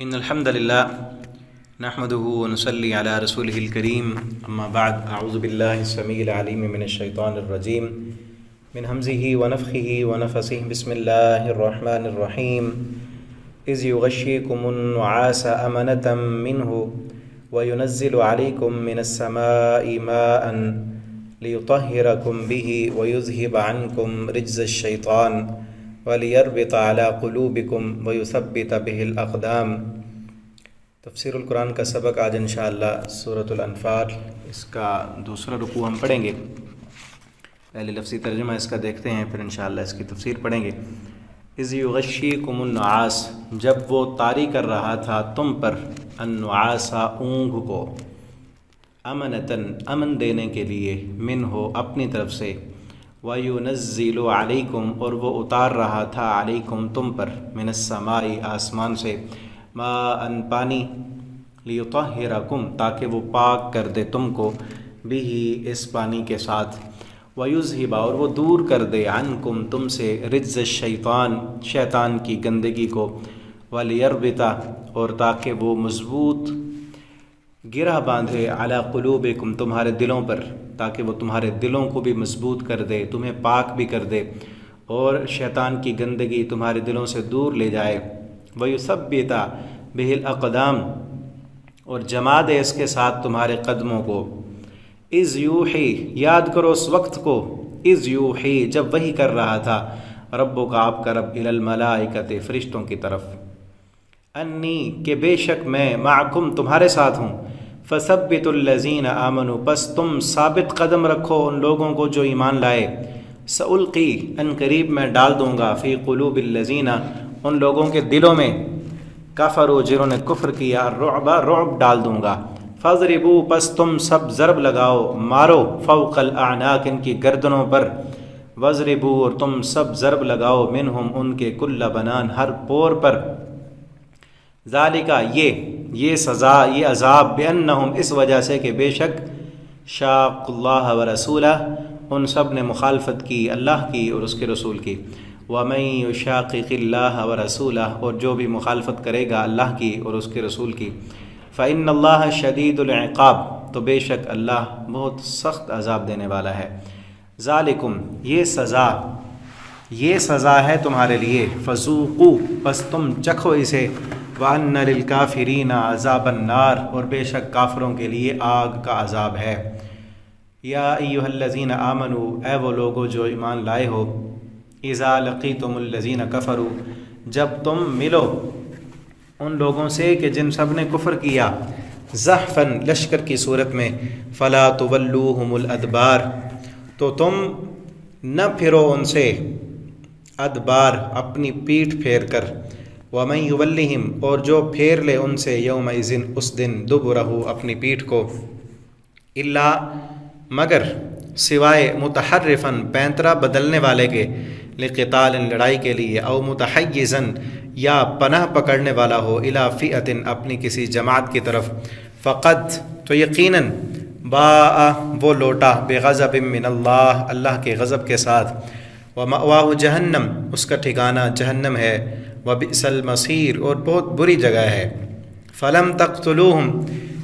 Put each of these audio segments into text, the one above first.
إن الحمد لله نحمده ونصلي على رسوله الكريم أما بعد أعوذ بالله السميع العليم من الشيطان الرجيم من همزه ونفخه ونفثه بسم الله الرحمن الرحيم إذ يغشيكم النعاس أمنة منه وينزل عليكم من السماء ماء ليطهركم به ويذهب عنكم رجز الشيطان وَلِيَرْبِطَ عَلَىٰ قُلُوبِكُمْ وَيُثَبِّتَ بِهِ الْأَقْدَامِ۔ تفسیر القرآن کا سبق آج انشاءاللہ سورۃ الانفال اس کا دوسرا رکوع ہم پڑھیں گے۔ پہلے لفظی ترجمہ اس کا دیکھتے ہیں، پھر انشاءاللہ اس کی تفسیر پڑھیں گے۔ اِذْ يُغَشِّيكُمُ النُّعَاسَ، جب وہ طاری کر رہا تھا تم پر، النُّعَاسَ اونگھ کو، امنتاً امن دینے کے لیے، منہ اپنی طرف سے، وَيُنَزِّلُ عَلَيْكُمْ اور وہ اتار رہا تھا علیکم تم پر، من السماء آسمان سے، ماءً پانی، لِيُطَهِّرَكُمْ تاکہ وہ پاک کر دے تم کو، بِهِ اس پانی کے ساتھ، وَيُذْهِبَ اور وہ دور کر دے، عنکم تم سے، رجز الشیطان شیطان کی گندگی کو، وَلِيَرْبِطَ اور تاکہ وہ مضبوط گرہ باندھے، علی قلوبکم تمہارے دلوں پر، تاکہ وہ تمہارے دلوں کو بھی مضبوط کر دے، تمہیں پاک بھی کر دے اور شیطان کی گندگی تمہارے دلوں سے دور لے جائے، وَيُثَبِّتَ بِهِ الْأَقْدَامِ اور جما دے اس کے ساتھ تمہارے قدموں کو، اِذْ یوحی یاد کرو اس وقت کو، اِذْ یوحی جب وحی کر رہا تھا، ربک آپ کا رب، الی الملائکۃ فرشتوں کی طرف، انی کہ بے شک میں، معکم تمہارے ساتھ ہوں، فثبتوا الذین آمنوا پس تم ثابت قدم رکھو ان لوگوں کو جو ایمان لائے، سألقی ان قریب میں ڈال دوں گا، فی قلوب الذین ان لوگوں کے دلوں میں، کفروا جنہوں نے کفر کیا، الرعب رعب ڈال دوں گا، فاضربوا پس تم سب ضرب لگاؤ، مارو، فوق الاعناق ان کی گردنوں پر، واضربوا اور تم سب ضرب لگاؤ، منہم ان کے، کل بنان ہر پور پر، ذالکہ یہ سزا، یہ عذاب، بأنہم اس وجہ سے کہ بے شک، شاق اللہ ورسولہ ان سب نے مخالفت کی اللہ کی اور اس کے رسول کی، ومن یشاقق اللہ ورسولہ اور جو بھی مخالفت کرے گا اللہ کی اور اس کے رسول کی، فإن اللہ شدید العقاب تو بے شک اللہ بہت سخت عذاب دینے والا ہے، ذالکم یہ سزا ہے تمہارے لیے، فذوقوا پس تم چکھو اسے، وَأَنَّ لِلْكَافِرِينَ عَذَابَ النَّارِ اور بے شک کافروں کے لیے آگ کا عذاب ہے۔ یا ایھا الذین آمنوا اے وہ لوگو جو ایمان لائے ہو، اذا لقیتم الذین کفروا جب تم ملو ان لوگوں سے کہ جن سب نے کفر کیا، زحفاً لشکر کی صورت میں، فلا تولوہم الادبار تو تم نہ پھرو ان سے، ادبار اپنی پیٹھ پھیر کر، وَمَن يُوَلِّهِمْ اور جو پھیر لے ان سے، یومئذ اس دن، دبرہ اپنی پیٹھ کو، الا مگر، سوائے متحرفاً پینترا بدلنے والے کے، لقتال لڑائی کے لیے، او متحیزاً یا پناہ پکڑنے والا ہو، الی فئۃ اپنی کسی جماعت کی طرف، فقد تو یقیناً، باء وہ لوٹا، بغضب من اللہ اللہ کے غضب کے ساتھ، ومأواہ جہنم اس کا ٹھکانہ جہنم ہے، وبئس المصیر اور بہت بری جگہ ہے، فلم تقتلوہم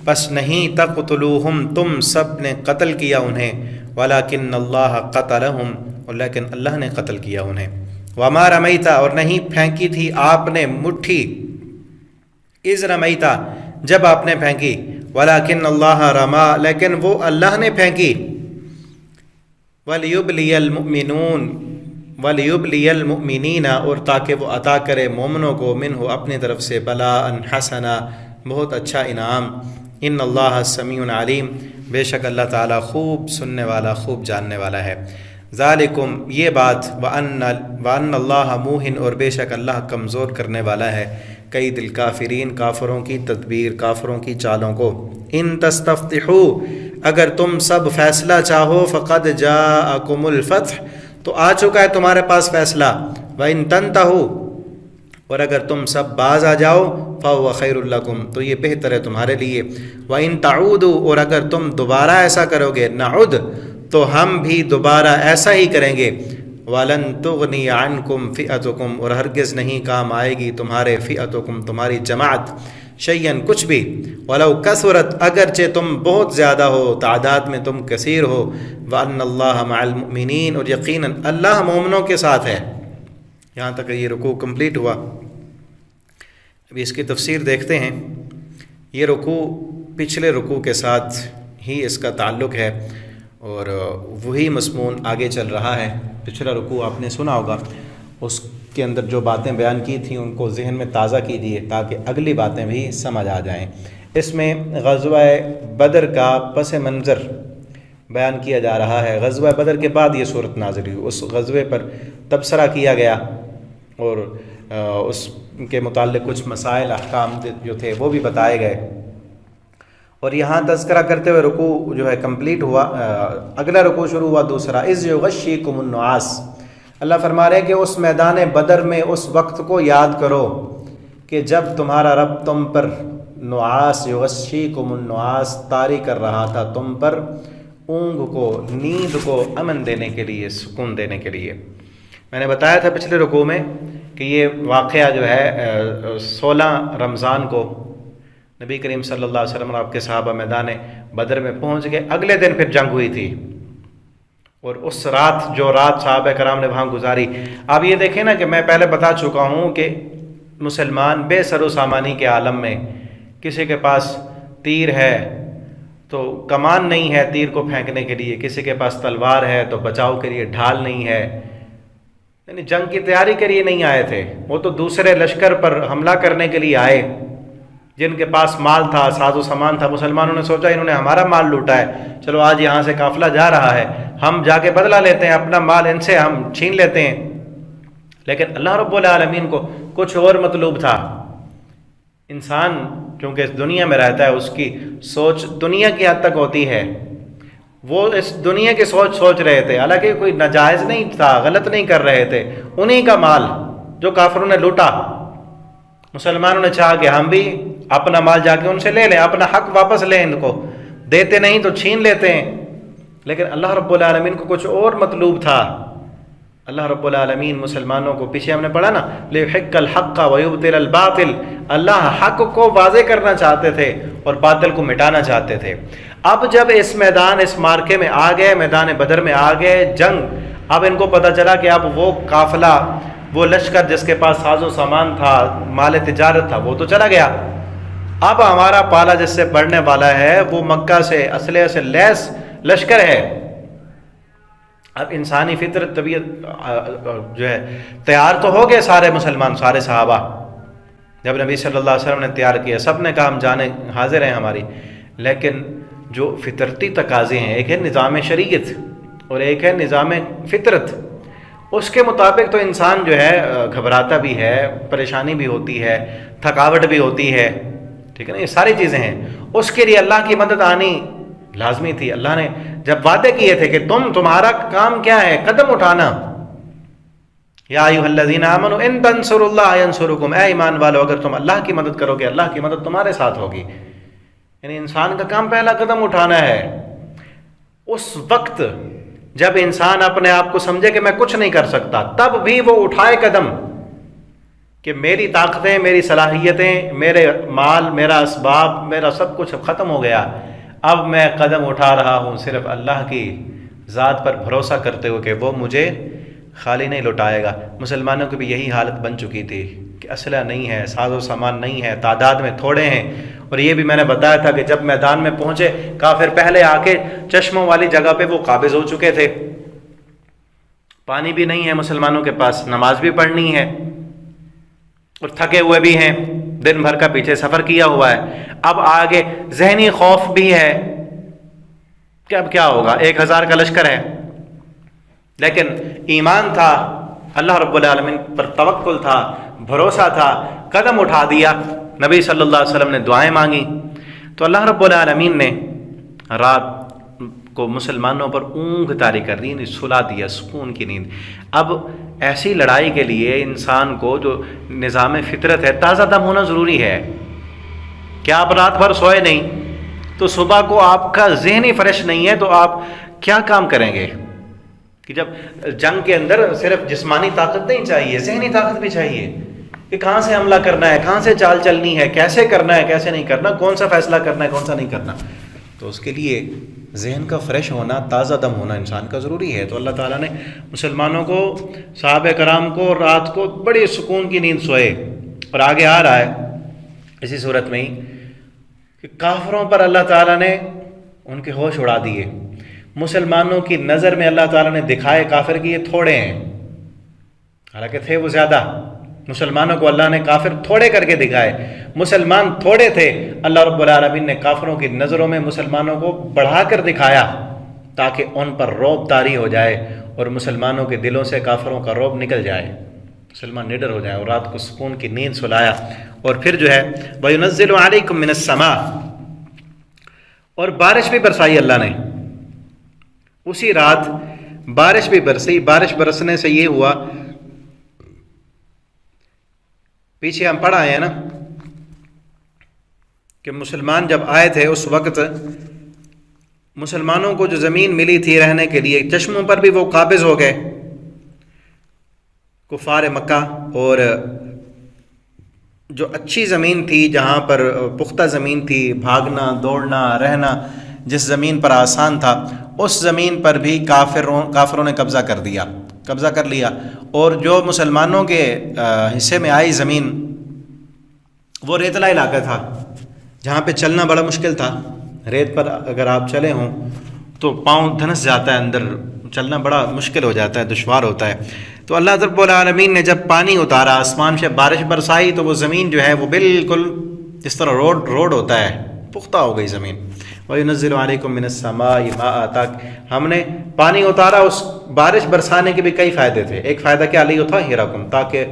پس نہیں، تقتلوہم تم سب نے قتل کیا انہیں، ولکن اللہ قتلہم اور لیکن اللہ نے قتل کیا انہیں، وما رمیتا اور نہیں پھینکی تھی آپ نے مٹھی، اذ رمیتا جب آپ نے پھینکی، ولکن اللہ رما لیکن وہ اللہ نے پھینکی، ولیبلی المؤمنون وَلِيُبْلِيَ الْمُؤْمِنِينَ اور تاکہ وہ عطا کرے مومنوں کو، منہ اپنی طرف سے، بلاءً حسنا بہت اچھا انعام، ان اللہ سمیع علیم بے شک اللہ تعالیٰ خوب سننے والا خوب جاننے والا ہے، ذالکم یہ بات، وَأَنَّ اللَّهَ مُوهِنٌ اور بے شک اللہ کمزور کرنے والا ہے، قید الکافرین کافروں کی تدبیر، کافروں کی چالوں کو، ان تستفتحوا اگر تم سب فیصلہ چاہو، فقد جاءکم الفتح تو آ چکا ہے تمہارے پاس فیصلہ، وَإِن تَنْتَهُوا اور اگر تم سب باز آ جاؤ، فَهُوَ خَيْرٌ لَكُمْ تو یہ بہتر ہے تمہارے لیے، وَإِن تَعُودُوا اور اگر تم دوبارہ ایسا کرو گے، نَعُدْ تو ہم بھی دوبارہ ایسا ہی کریں گے، وَلَن تُغْنِيَ عَنْكُمْ فِئَتُكُمْ، اور ہرگز نہیں کام آئے گی تمہارے فئتکم تمہاری جماعت، شیئن کچھ بھی، وَلَوْ کثرت اگرچہ تم بہت زیادہ ہو، تعداد میں تم کثیر ہو، وَأَنَّ اللَّهَ مَعَ الْمُؤْمِنِينَ، اور یقیناً اللہ مومنوں کے ساتھ ہے۔ یہاں تک یہ رکوع کمپلیٹ ہوا۔ ابھی اس کی تفسیر دیکھتے ہیں۔ یہ رکوع پچھلے رکوع کے ساتھ ہی اس کا تعلق ہے، اور وہی مضمون آگے چل رہا ہے۔ پچھلا رکوع آپ نے سنا ہوگا، اس کے اندر جو باتیں بیان کی تھیں ان کو ذہن میں تازہ کیجیے تاکہ اگلی باتیں بھی سمجھ آ جائیں۔ اس میں غزوہ بدر کا پس منظر بیان کیا جا رہا ہے۔ غزوہ بدر کے بعد یہ صورت نازل ہوئی، اس غزوے پر تبصرہ کیا گیا اور اس کے متعلق کچھ مسائل احکام جو تھے وہ بھی بتائے گئے، اور یہاں تذکرہ کرتے ہوئے رکوع جو ہے کمپلیٹ ہوا۔ اگلا رکوع شروع ہوا دوسرا، اذ یغشیکم النعاس۔ اللہ فرما رہے ہیں کہ اس میدان بدر میں اس وقت کو یاد کرو کہ جب تمہارا رب تم پر نعاس، یغشیکم النعاس، طاری کر رہا تھا تم پر اونگ کو، نیند کو امن دینے کے لیے، سکون دینے کے لیے۔ میں نے بتایا تھا پچھلے رکوع میں کہ یہ واقعہ جو ہے 16 رمضان کو نبی کریم صلی اللہ علیہ وسلم اور آپ کے صحابہ میدان بدر میں پہنچ گئے۔ اگلے دن پھر جنگ ہوئی تھی، اور اس رات جو رات صحابہ کرام نے وہاں گزاری، آپ یہ دیکھیں نا کہ میں پہلے بتا چکا ہوں کہ مسلمان بے سر و سامانی کے عالم میں، کسی کے پاس تیر ہے تو کمان نہیں ہے تیر کو پھینکنے کے لیے، کسی کے پاس تلوار ہے تو بچاؤ کے لیے ڈھال نہیں ہے، یعنی جنگ کی تیاری کے لیے نہیں آئے تھے، وہ تو دوسرے لشکر پر حملہ کرنے کے لیے آئے۔ جن کے پاس مال تھا، ساز و سامان تھا، مسلمانوں نے سوچا انہوں نے ہمارا مال لوٹا ہے، چلو آج یہاں سے قافلہ جا رہا ہے، ہم جا کے بدلہ لیتے ہیں، اپنا مال ان سے ہم چھین لیتے ہیں۔ لیکن اللہ رب العالمین کو کچھ اور مطلوب تھا۔ انسان چونکہ اس دنیا میں رہتا ہے، اس کی سوچ دنیا کی حد تک ہوتی ہے، وہ اس دنیا کی سوچ رہے تھے، حالانکہ کوئی ناجائز نہیں تھا، غلط نہیں کر رہے تھے، انہی کا مال جو کافروں نے لوٹا، مسلمانوں نے چاہا کہ ہم بھی اپنا مال جا کے ان سے لے لیں، اپنا حق واپس لیں، ان کو دیتے نہیں تو چھین لیتے ہیں۔ لیکن اللہ رب العالمین کو کچھ اور مطلوب تھا۔ اللہ رب العالمین مسلمانوں کو، پیچھے ہم نے پڑھا نا، لِيُحِقَّ الْحَقَّ وَيُبْطِلَ الْبَاطِلَ، اللہ حق کو واضح کرنا چاہتے تھے اور باطل کو مٹانا چاہتے تھے۔ اب جب اس میدان، اس مارکے میں آ گئے، میدان بدر میں آ گئے، جنگ، اب ان کو پتہ چلا کہ اب وہ قافلہ، وہ لشکر جس کے پاس ساز و سامان تھا، مال تجارت تھا، وہ تو چلا گیا۔ اب ہمارا پالا جس سے پڑنے والا ہے وہ مکہ سے اسلحے سے لیس لشکر ہے۔ اب انسانی فطرت، طبیعت جو ہے، تیار تو ہو گئے سارے مسلمان، سارے صحابہ، جب نبی صلی اللہ علیہ وسلم نے تیار کیا، سب نے کہا ہم جانے حاضر ہیں ہماری، لیکن جو فطرتی تقاضے ہیں، ایک ہے نظام شریعت اور ایک ہے نظام فطرت، اس کے مطابق تو انسان جو ہے گھبراتا بھی ہے، پریشانی بھی ہوتی ہے، تھکاوٹ بھی ہوتی ہے، ٹھیک ہے نا، یہ ساری چیزیں ہیں۔ اس کے لیے اللہ کی مدد آنی لازمی تھی۔ اللہ نے جب وعدے کیے تھے کہ تمہارا کام کیا ہے، قدم اٹھانا، یا ایھا الذین آمنوا ان تنصروا اللہ ینصرکم، اے ایمان والو اگر تم اللہ کی مدد کرو گے اللہ کی مدد تمہارے ساتھ ہوگی۔ یعنی انسان کا کام پہلا قدم اٹھانا ہے۔ اس وقت جب انسان اپنے آپ کو سمجھے کہ میں کچھ نہیں کر سکتا، تب بھی وہ اٹھائے قدم کہ میری طاقتیں، میری صلاحیتیں، میرے مال، میرا اسباب، میرا سب کچھ ختم ہو گیا، اب میں قدم اٹھا رہا ہوں صرف اللہ کی ذات پر بھروسہ کرتے ہوئے کہ وہ مجھے خالی نہیں لوٹائے گا۔ مسلمانوں کی بھی یہی حالت بن چکی تھی کہ اسلحہ نہیں ہے، ساز و سامان نہیں ہے، تعداد میں تھوڑے ہیں، اور یہ بھی میں نے بتایا تھا کہ جب میدان میں پہنچے کافر پہلے آ کے چشموں والی جگہ پہ وہ قابض ہو چکے تھے، پانی بھی نہیں ہے مسلمانوں کے پاس، نماز بھی پڑھنی ہے، اور تھکے ہوئے بھی ہیں، دن بھر کا پیچھے سفر کیا ہوا ہے۔ اب آگے ذہنی خوف بھی ہے کہ اب کیا ہوگا، 1000 کا لشکر ہے، لیکن ایمان تھا، اللہ رب العالمین پر توکل تھا، بھروسہ تھا، قدم اٹھا دیا۔ نبی صلی اللہ علیہ وسلم نے دعائیں مانگی تو اللہ رب العالمین نے رات کو مسلمانوں پر اونگ طاری کر دی، سلا دیا، سکون کی نیند۔ اب ایسی لڑائی کے لیے انسان کو جو نظام فطرت ہے، تازہ دم ہونا ضروری ہے۔ کیا آپ رات بھر سوئے نہیں تو صبح کو آپ کا ذہن ہی فریش نہیں ہے تو آپ کیا کام کریں گے؟ کہ جب جنگ کے اندر صرف جسمانی طاقت نہیں چاہیے، ذہنی طاقت بھی چاہیے کہ کہاں سے حملہ کرنا ہے، کہاں سے چال چلنی ہے، کیسے کرنا ہے، کیسے نہیں کرنا، کون سا فیصلہ کرنا ہے، کون سا نہیں کرنا. تو اس کے لیے ذہن کا فریش ہونا، تازہ دم ہونا انسان کا ضروری ہے. تو اللہ تعالیٰ نے مسلمانوں کو، صحابہ کرام کو رات کو بڑی سکون کی نیند سوئے. اور آگے آ رہا ہے اسی صورت میں ہی کہ کافروں پر اللہ تعالیٰ نے ان کے ہوش اڑا دیے. مسلمانوں کی نظر میں اللہ تعالیٰ نے دکھائے کافر کی یہ تھوڑے ہیں، حالانکہ تھے وہ زیادہ. مسلمانوں کو اللہ نے کافر تھوڑے کر کے دکھائے، مسلمان تھوڑے تھے، اللہ رب العالمین نے کافروں کی نظروں میں مسلمانوں کو بڑھا کر دکھایا تاکہ ان پر رعب طاری ہو جائے اور مسلمانوں کے دلوں سے کافروں کا رعب نکل جائے، مسلمان نڈر ہو جائے. اور رات کو سکون کی نیند سلایا. اور پھر جو ہے وَيُنَزِّلُ عَلَيْكُم مِّنَ السَّمَاءِ، اور بارش بھی برسائی اللہ نے. اسی رات بارش بھی برسی. بارش برسنے سے یہ ہوا، پیچھے ہم پڑھ آئے ہیں نا کہ مسلمان جب آئے تھے اس وقت مسلمانوں کو جو زمین ملی تھی رہنے کے لیے، چشموں پر بھی وہ قابض ہو گئے کفار مکہ. اور جو اچھی زمین تھی، جہاں پر پختہ زمین تھی، بھاگنا دوڑنا رہنا جس زمین پر آسان تھا، اس زمین پر بھی کافروں نے قبضہ کر لیا. اور جو مسلمانوں کے حصے میں آئی زمین، وہ ریتلا علاقہ تھا جہاں پہ چلنا بڑا مشکل تھا. ریت پر اگر آپ چلے ہوں تو پاؤں دھنس جاتا ہے، اندر چلنا بڑا مشکل ہو جاتا ہے، دشوار ہوتا ہے. تو اللہ رب العالمین نے جب پانی اتارا، آسمان سے بارش برسائی، تو وہ زمین جو ہے وہ بالکل جس طرح روڈ ہوتا ہے پختہ ہو گئی زمین. وَيُنَزِّلُ عَلَيْكُم مِّنَ السَّمَاءِ مَاءً، تک ہم نے پانی اتارا. اس بارش برسانے کے بھی کئی فائدے تھے. ایک فائدہ کیا، لِيُطَهِّرَكُم، تاکہ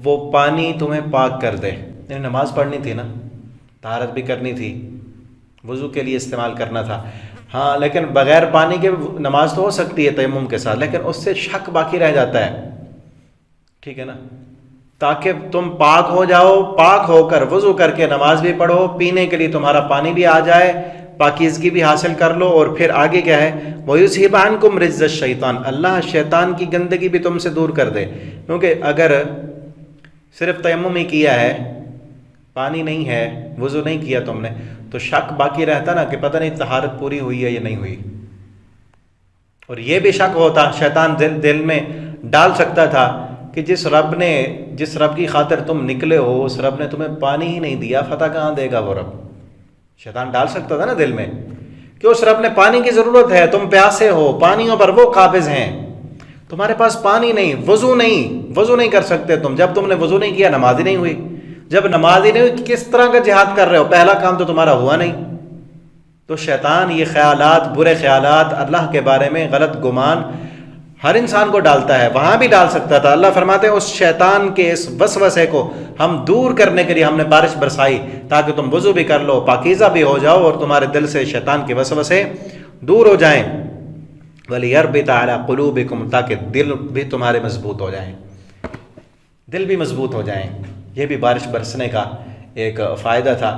وہ پانی تمہیں پاک کر دے. یعنی نماز پڑھنی تھی نا، طہارت بھی کرنی تھی، وضو کے لیے استعمال کرنا تھا. ہاں لیکن بغیر پانی کے نماز تو ہو سکتی ہے تیمم کے ساتھ، لیکن اس سے شک باقی رہ جاتا ہے. ٹھیک ہے نا، تاکہ تم پاک ہو جاؤ، پاک ہو کر وضو کر کے نماز بھی پڑھو، پینے کے لیے تمہارا پانی بھی آ جائے، پاکیزگی بھی حاصل کر لو. اور پھر آگے کیا ہے، وَيُذْهِبْ عَنْكُمْ رِجْزَ الشَّيْطَانِ، اللہ شیطان کی گندگی بھی تم سے دور کر دے. کیونکہ اگر صرف تیمم ہی کیا ہے، پانی نہیں ہے، وضو نہیں کیا تم نے، تو شک باقی رہتا نا کہ پتہ نہیں طہارت پوری ہوئی ہے یا نہیں ہوئی. اور یہ بھی شک ہوتا، شیطان دل میں ڈال سکتا تھا کہ جس رب کی خاطر تم نکلے ہو، اس رب نے تمہیں پانی ہی نہیں دیا، فتح کہاں دے گا وہ رب. شیطان ڈال سکتا تھا نا دل میں کہ اس رب نے پانی کی ضرورت ہے، تم پیاسے ہو، پانیوں پر وہ قابض ہیں، تمہارے پاس پانی نہیں، وضو نہیں کر سکتے تم. جب تم نے وضو نہیں کیا، نماز ہی نہیں ہوئی. جب نماز ہی نہیں ہوئی، کس طرح کا جہاد کر رہے ہو؟ پہلا کام تو تمہارا ہوا نہیں. تو شیطان یہ خیالات، برے خیالات، اللہ کے بارے میں غلط گمان ہر انسان کو ڈالتا ہے، وہاں بھی ڈال سکتا تھا. اللہ فرماتے ہیں اس شیطان کے اس وسوسے کو ہم دور کرنے کے لیے ہم نے بارش برسائی تاکہ تم وضو بھی کر لو، پاکیزہ بھی ہو جاؤ اور تمہارے دل سے شیطان کے وسوسے دور ہو جائیں. وَلِيَرْبِطَ عَلَىٰ قُلُوبِكُمْ، تاکہ دل بھی تمہارے مضبوط ہو جائیں، دل بھی مضبوط ہو جائیں. یہ بھی بارش برسنے کا ایک فائدہ تھا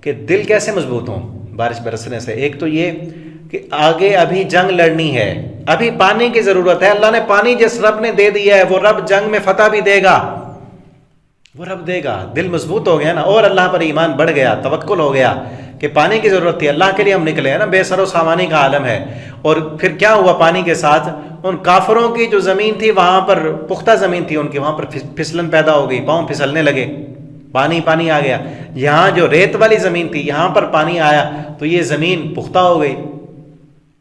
کہ دل کیسے مضبوط ہوں بارش برسنے سے. ایک تو یہ کہ آگے ابھی جنگ لڑنی ہے، ابھی پانی کی ضرورت ہے. اللہ نے پانی جس رب نے دے دیا ہے، وہ رب جنگ میں فتح بھی دے گا، وہ رب دے گا. دل مضبوط ہو گیا نا، اور اللہ پر ایمان بڑھ گیا، توکل ہو گیا کہ پانی کی ضرورت تھی، اللہ کے لیے ہم نکلے ہیں نا، بے سر و سامانی کا عالم ہے. اور پھر کیا ہوا پانی کے ساتھ؟ ان کافروں کی جو زمین تھی، وہاں پر پختہ زمین تھی ان کی، وہاں پر پھسلن پیدا ہو گئی، پاؤں پھسلنے لگے، پانی آ گیا. یہاں جو ریت والی زمین تھی، یہاں پر پانی آیا تو یہ زمین پختہ ہو گئی.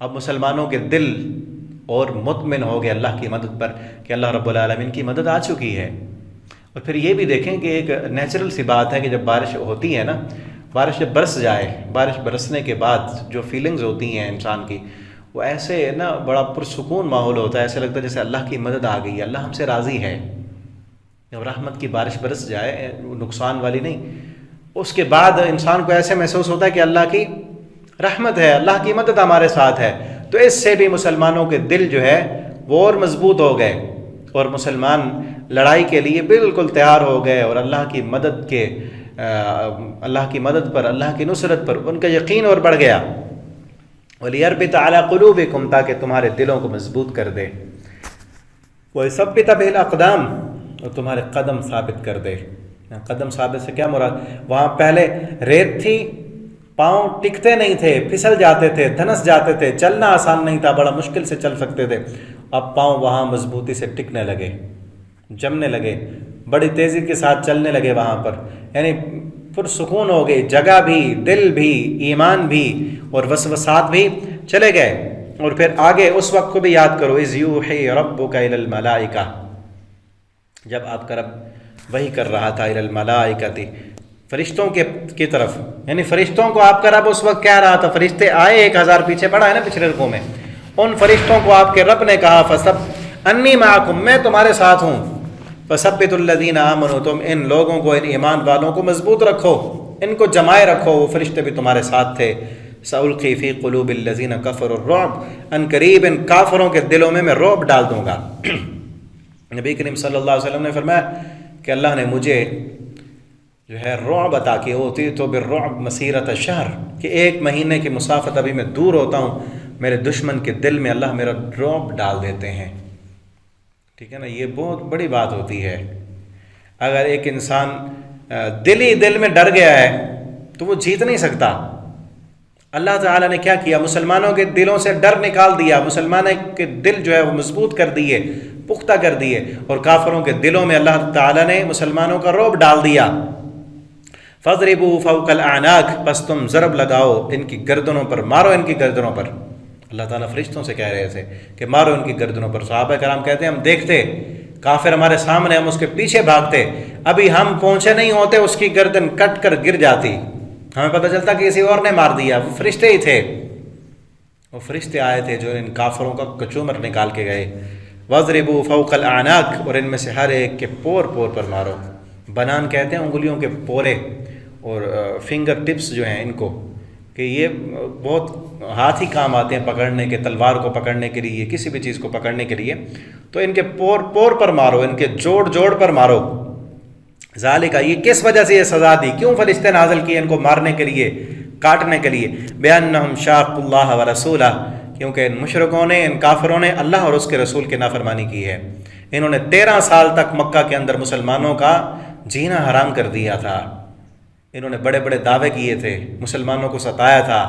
اب مسلمانوں کے دل اور مطمئن ہو گئے اللہ کی مدد پر کہ اللہ رب العالمین کی مدد آ چکی ہے. اور پھر یہ بھی دیکھیں کہ ایک نیچرل سی بات ہے کہ جب بارش ہوتی ہے نا، بارش جب برس جائے، بارش برسنے کے بعد جو فیلنگز ہوتی ہیں انسان کی، وہ ایسے نا بڑا پرسکون ماحول ہوتا ہے، ایسے لگتا ہے جیسے اللہ کی مدد آ گئی ہے، اللہ ہم سے راضی ہے. جب رحمت کی بارش برس جائے، نقصان والی نہیں، اس کے بعد انسان کو ایسے محسوس ہوتا ہے کہ اللہ کی رحمت ہے، اللہ کی مدد ہمارے ساتھ ہے. تو اس سے بھی مسلمانوں کے دل جو ہے وہ اور مضبوط ہو گئے اور مسلمان لڑائی کے لیے بالکل تیار ہو گئے، اور اللہ کی مدد پر، اللہ کی نصرت پر ان کا یقین اور بڑھ گیا. وَلِيَرْبِطَ عَلَىٰ قُلُوبِكُمْ، تاکہ تمہارے دلوں کو مضبوط کر دے. وَيُثَبِّتَ بِهِ الْأَقْدَامَ، اور تمہارے قدم ثابت کر دے۔ قدم ثابت سے کیا مراد؟ وہاں پہلے ریت تھی، پاؤں ٹکتے نہیں تھے، پھسل جاتے تھے، دھنس جاتے تھے، چلنا آسان نہیں تھا، بڑا مشکل سے چل سکتے تھے۔ اب پاؤں وہاں مضبوطی سے ٹکنے لگے، جمنے لگے، بڑی تیزی کے ساتھ چلنے لگے وہاں پر، یعنی پرسکون ہو گئی، جگہ بھی، دل بھی، ایمان بھی، اور وسوسات بھی چلے گئے۔ اور پھر آگے اس وقت کو بھی یاد کرو، اذ یوحی ربک الی الملائکہ، جب آپ کا رب وحی کر رہا تھا الی الملائکۃ، فرشتوں کی طرف، یعنی فرشتوں کو آپ کا رب اس وقت کہہ رہا تھا، فرشتے آئے 1000 پیچھے پڑا ہے نا پچھلے رکوع میں، ان فرشتوں کو آپ کے رب نے کہا انی معکم، میں تمہارے ساتھ ہوں، فثبتوا الذین آمنوا، تم ان لوگوں کو، ان ایمان والوں کو مضبوط رکھو، ان کو جمائے رکھو، وہ فرشتے بھی تمہارے ساتھ تھے۔ سألقی فی قلوب الذین کفروا الرعب، ان قریب ان کافروں کے دلوں میں رعب ڈال دوں گا۔ نبی کریم صلی اللہ علیہ وسلم نے فرمایا کہ اللہ نے مجھے جو ہے رعب عطا کی، اوتیت بالرعب مسیرۃ شہر، کہ 1 مہینے کی مسافت ابھی میں دور ہوتا ہوں، میرے دشمن کے دل میں اللہ میرا رعب ڈال دیتے ہیں۔ ٹھیک ہے نا، یہ بہت بڑی بات ہوتی ہے۔ اگر ایک انسان دل میں ڈر گیا ہے تو وہ جیت نہیں سکتا۔ اللہ تعالیٰ نے کیا کیا؟ مسلمانوں کے دلوں سے ڈر نکال دیا، مسلمانوں کے دل جو ہے وہ مضبوط کر دیے، پختہ کر دیے، اور کافروں کے دلوں میں اللہ تعالیٰ نے مسلمانوں کا رعب ڈال دیا۔ فَاضْرِبُوا فَوْقَ الْأَعْنَاقِ، بس تم ضرب لگاؤ ان کی گردنوں پر، مارو ان کی گردنوں پر۔ اللہ تعالیٰ فرشتوں سے کہہ رہے تھے کہ مارو ان کی گردنوں پر۔ صحابہ کرام کہتے ہیں ہم دیکھتے کافر ہمارے سامنے، ہم اس کے پیچھے بھاگتے، ابھی ہم پہنچے نہیں ہوتے اس کی گردن کٹ کر گر جاتی، ہمیں پتہ چلتا کہ کسی اور نے مار دیا، وہ فرشتے ہی تھے، وہ فرشتے آئے تھے جو ان کافروں کا کچومر نکال کے گئے۔ وَاضْرِبُوا فَوْقَ الْأَعْنَاقِ، اور ان میں سے ہر ایک کے پور پر مارو۔ بنان کہتے ہیں انگلیوں کے پورے، اور فنگر ٹپس جو ہیں ان کو، کہ یہ بہت ہاتھ ہی کام آتے ہیں پکڑنے کے، تلوار کو پکڑنے کے لیے، کسی بھی چیز کو پکڑنے کے لیے، تو ان کے پور پر مارو، ان کے جوڑ پر مارو۔ ذالک، یہ کس وجہ سے یہ سزا دی، کیوں فرشتے نازل کیے ان کو مارنے کے لیے، کاٹنے کے لیے؟ بِأَنَّهُمْ شَاقُّوا اللَّهَ وَرَسُولَهُ، کیونکہ ان مشرکوں نے، ان کافروں نے اللہ اور اس کے رسول کی نافرمانی کی ہے۔ انہوں نے 13 سال تک مکہ کے اندر مسلمانوں کا جینا حرام کر دیا تھا، انہوں نے بڑے بڑے دعوے کیے تھے، مسلمانوں کو ستایا تھا۔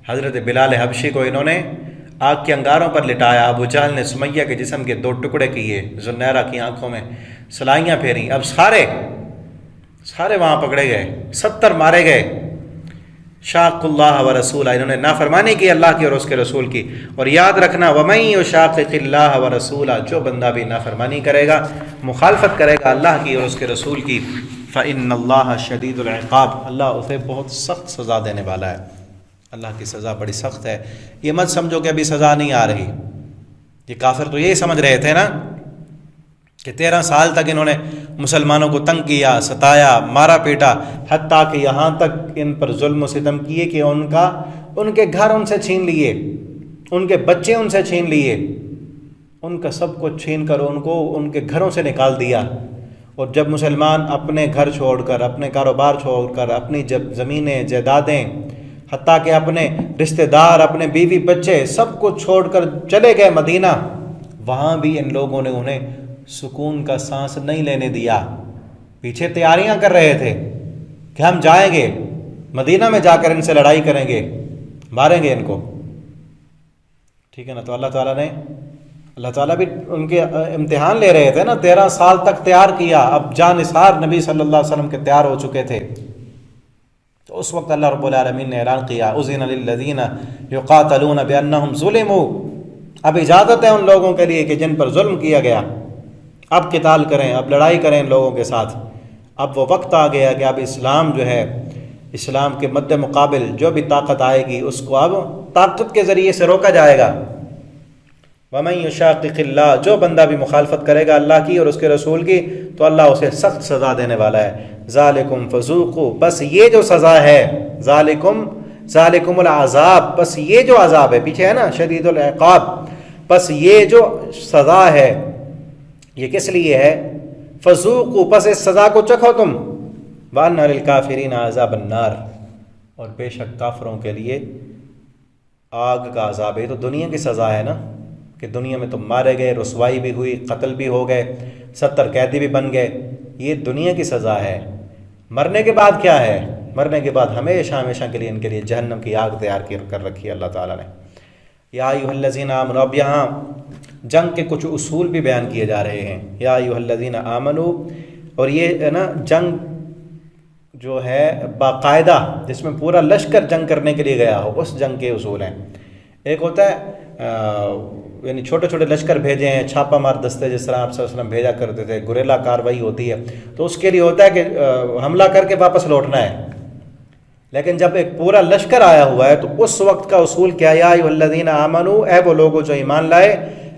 حضرت بلال حبشی کو انہوں نے آگ کے انگاروں پر لٹایا، ابو جہل نے سمیہ کے جسم کے 2 ٹکڑے کیے، ذوالنیرہ کی آنکھوں میں سلائیاں پھیریں، اب سارے وہاں پکڑے گئے، 70 مارے گئے۔ شاق اللہ و رسولہ، انہوں نے نافرمانی کی اللہ کی اور اس کے رسول کی۔ اور یاد رکھنا وَمَن يُشَاقِقِ اللَّهَ وَرَسُولَهُ، جو بندہ بھی نافرمانی کرے گا، مخالفت کرے گا اللہ کی اور اس کے رسول کی، فَإِنَّ اللَّهَ شَدِيدُ الْعِقَابِ، اللہ اسے بہت سخت سزا دینے والا ہے۔ اللہ کی سزا بڑی سخت ہے۔ یہ مت سمجھو کہ ابھی سزا نہیں آ رہی، یہ کافر تو یہی سمجھ رہے تھے نا کہ 13 سال تک انہوں نے مسلمانوں کو تنگ کیا، ستایا، مارا پیٹا، حتیٰ کہ یہاں تک ان پر ظلم و ستم کیے کہ ان کے گھر ان سے چھین لیے، ان کے بچے ان سے چھین لیے، ان کا سب کچھ چھین کر ان کو ان کے گھروں سے نکال دیا۔ اور جب مسلمان اپنے گھر چھوڑ کر، اپنے کاروبار چھوڑ کر، اپنی زمینیں جائیدادیں، حتیٰ کہ اپنے رشتہ دار، اپنے بیوی بچے، سب کچھ چھوڑ کر چلے گئے مدینہ، وہاں بھی ان لوگوں نے انہیں سکون کا سانس نہیں لینے دیا۔ پیچھے تیاریاں کر رہے تھے کہ ہم جائیں گے مدینہ میں، جا کر ان سے لڑائی کریں گے، ماریں گے ان کو۔ ٹھیک ہے نا، تو اللہ تعالیٰ بھی ان کے امتحان لے رہے تھے نا، 13 سال تک تیار کیا، اب جانثار نبی صلی اللہ علیہ وسلم کے تیار ہو چکے تھے، تو اس وقت اللہ رب العالمین نے اعلان کیا اذن للذین یقاتلون بانہم ظلموا، اب اجازت ہے ان لوگوں کے لیے کہ جن پر ظلم کیا گیا، اب قتال کریں، اب لڑائی کریں ان لوگوں کے ساتھ۔ اب وہ وقت آ گیا کہ اب اسلام جو ہے، اسلام کے مد مقابل جو بھی طاقت آئے گی اس کو اب طاقت کے ذریعے سے روکا جائے گا۔ وَمَن يُشَاقِقِ اللَّهَ، جو بندہ بھی مخالفت کرے گا اللہ کی اور اس کے رسول کی تو اللہ اسے سخت سزا دینے والا ہے۔ ذَلِكُمْ فَذُوقُوا، بس یہ جو سزا ہے، ذَلِكُمْ الْعَذَابُ، بس یہ جو عذاب ہے، پیچھے ہے نا شدید العقاب، بس یہ جو سزا ہے یہ کس لیے ہے؟ فَذُوقُوا، پس اس سزا کو چکھو تم، وَأَنَّ لِلْكَافِرِينَ عَذَابَ النَّارِ، اور بے شک کافروں کے لیے آگ کا عذاب ہے۔ یہ تو دنیا کی سزا ہے نا، کہ دنیا میں تم مارے گئے، رسوائی بھی ہوئی، قتل بھی ہو گئے، 70 قیدی بھی بن گئے، یہ دنیا کی سزا ہے۔ مرنے کے بعد کیا ہے؟ مرنے کے بعد ہمیشہ ہمیشہ کے لیے ان کے لیے جہنم کی آگ تیار کر رکھی ہے اللہ تعالیٰ نے۔ یا ایھا الذین آمنوا، اب یہاں جنگ کے کچھ اصول بھی بیان کیے جا رہے ہیں۔ یا ایھا الذین آمنوا، اور یہ ہے نا جنگ جو ہے باقاعدہ جس میں پورا لشکر جنگ کرنے کے لیے گیا ہو، اس جنگ کے اصول ہیں۔ ایک ہوتا ہے یعنی چھوٹے چھوٹے لشکر بھیجے ہیں، چھاپہ مار دستے جس طرح آپ صلی اللہ علیہ وسلم بھیجا کرتے تھے، گوریلا کاروائی ہوتی ہے، تو اس کے لیے ہوتا ہے کہ حملہ کر کے واپس لوٹنا ہے۔ لیکن جب ایک پورا لشکر آیا ہوا ہے تو اس وقت کا اصول کیا؟ یا ایھا الذین آمنوا، اے وہ لوگوں جو ایمان لائے،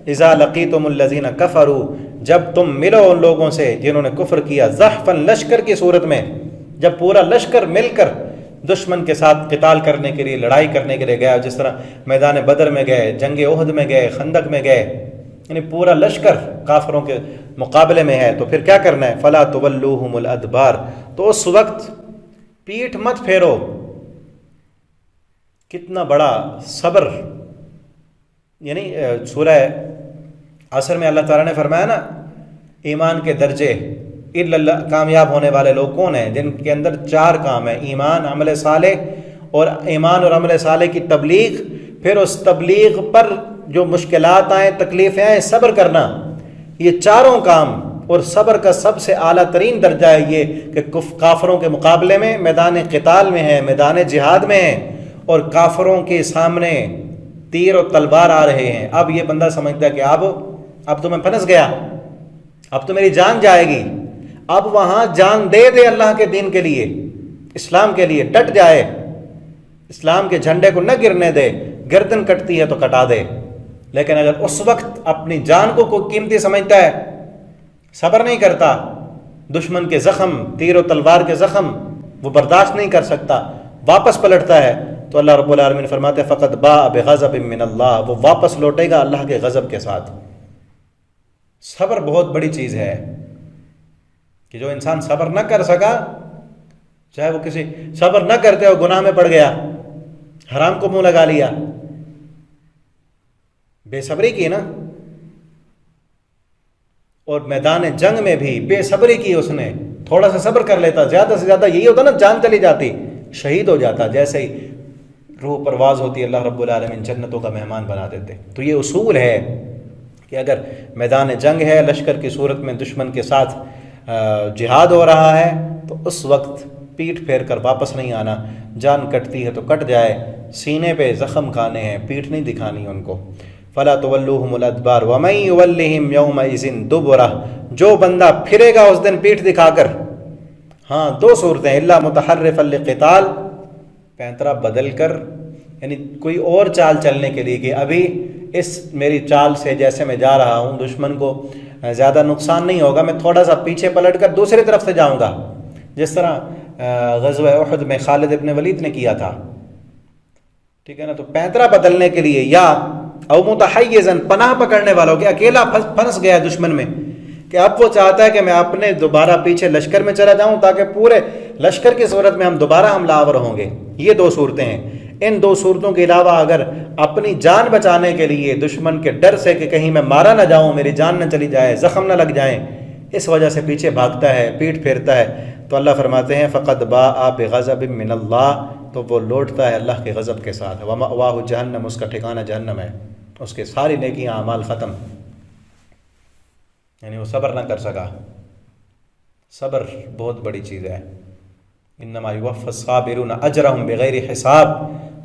اذا لقیتم الذین کفروا، جب تم ملو ان لوگوں سے جنہوں نے کفر کیا، زحفا، لشکر کی صورت میں، جب پورا لشکر مل کر دشمن کے ساتھ قتال کرنے کے لیے، لڑائی کرنے کے لیے گیا، جس طرح میدان بدر میں گئے، جنگ احد میں گئے، خندق میں گئے، یعنی پورا لشکر کافروں کے مقابلے میں ہے، تو پھر کیا کرنا ہے؟ فلا تولوہم الادبار، تو اس وقت پیٹھ مت پھیرو۔ کتنا بڑا صبر، یعنی سورہ عصر میں اللہ تعالیٰ نے فرمایا نا، ایمان کے درجے کامیاب ہونے والے لوگ کون ہیں؟ جن کے اندر 4 کام ہیں: ایمان، عمل صالح، اور ایمان اور عمل صالح کی تبلیغ، پھر اس تبلیغ پر جو مشکلات آئیں، تکلیفیں آئیں، صبر کرنا۔ یہ چاروں کام، اور صبر کا سب سے اعلیٰ ترین درجہ ہے یہ کہ کافروں کے مقابلے میں میدان قتال میں ہے، میدان جہاد میں ہے، اور کافروں کے سامنے تیر و تلوار آ رہے ہیں۔ اب یہ بندہ سمجھتا ہے کہ اب تو میں پھنس گیا، اب تو میری جان جائے گی، اب وہاں جان دے اللہ کے دین کے لیے، اسلام کے لیے ڈٹ جائے، اسلام کے جھنڈے کو نہ گرنے دے، گردن کٹتی ہے تو کٹا دے۔ لیکن اگر اس وقت اپنی جان کو کوئی قیمتی سمجھتا ہے، صبر نہیں کرتا، دشمن کے زخم، تیر و تلوار کے زخم وہ برداشت نہیں کر سکتا، واپس پلٹتا ہے، تو اللہ رب العالمین فرماتے ہیں فقط باء بغضب من اللہ، وہ واپس لوٹے گا اللہ کے غضب کے ساتھ۔ صبر بہت بڑی چیز ہے کہ جو انسان صبر نہ کر سکا، چاہے وہ کسی صبر نہ کرتے ہو گناہ میں پڑ گیا، حرام کو منہ لگا لیا، بے صبری کی نا، اور میدان جنگ میں بھی بے صبری کی، اس نے تھوڑا سا صبر کر لیتا، زیادہ سے زیادہ یہی ہوتا نا، جان چلی جاتی، شہید ہو جاتا، جیسے ہی روح پرواز ہوتی اللہ رب العالمین جنتوں کا مہمان بنا دیتے۔ تو یہ اصول ہے کہ اگر میدان جنگ ہے، لشکر کی صورت میں دشمن کے ساتھ جہاد ہو رہا ہے، تو اس وقت پیٹھ پھیر کر واپس نہیں آنا، جان کٹتی ہے تو کٹ جائے، سینے پہ زخم کھانے ہیں، پیٹھ نہیں دکھانی ان کو۔ فلا تولوہم الادبار ومن یولہم یومئذ دبرہ، جو بندہ پھرے گا اس دن پیٹھ دکھا کر، ہاں 2 صورتیں، الا متحرفا لقتال، پینترا بدل کر، یعنی کوئی اور چال چلنے کے لیے کہ ابھی اس میری چال سے جیسے میں جا رہا ہوں دشمن کو زیادہ نقصان نہیں ہوگا، میں تھوڑا سا پیچھے پلٹ کر دوسری طرف سے جاؤں گا، جس طرح غزوہ احد میں خالد ابن ولید نے کیا تھا، ٹھیک ہے نا۔ تو پینترا بدلنے کے لیے، یا او متحیزا، پناہ پکڑنے والوں کہ اکیلا پھنس گیا دشمن میں، کہ اب وہ چاہتا ہے کہ میں اپنے دوبارہ پیچھے لشکر میں چلا جاؤں تاکہ پورے لشکر کی صورت میں ہم دوبارہ حملہ آور ہوں گے۔ یہ 2 صورتیں ہیں۔ ان 2 صورتوں کے علاوہ اگر اپنی جان بچانے کے لیے دشمن کے ڈر سے کہ کہیں میں مارا نہ جاؤں، میری جان نہ چلی جائے، زخم نہ لگ جائیں، اس وجہ سے پیچھے بھاگتا ہے، پیٹھ پھیرتا ہے، تو اللہ فرماتے ہیں فقد باء بغضب من اللہ، تو وہ لوٹتا ہے اللہ کے غضب کے ساتھ، ومأواہ جہنم، اس کا ٹھکانہ جہنم ہے، اس کے ساری نیکیاں اعمال ختم، یعنی وہ صبر نہ کر سکا۔ صبر بہت بڑی چیز ہے۔ انما یوفی الصابرون اجرہم بغیر حساب،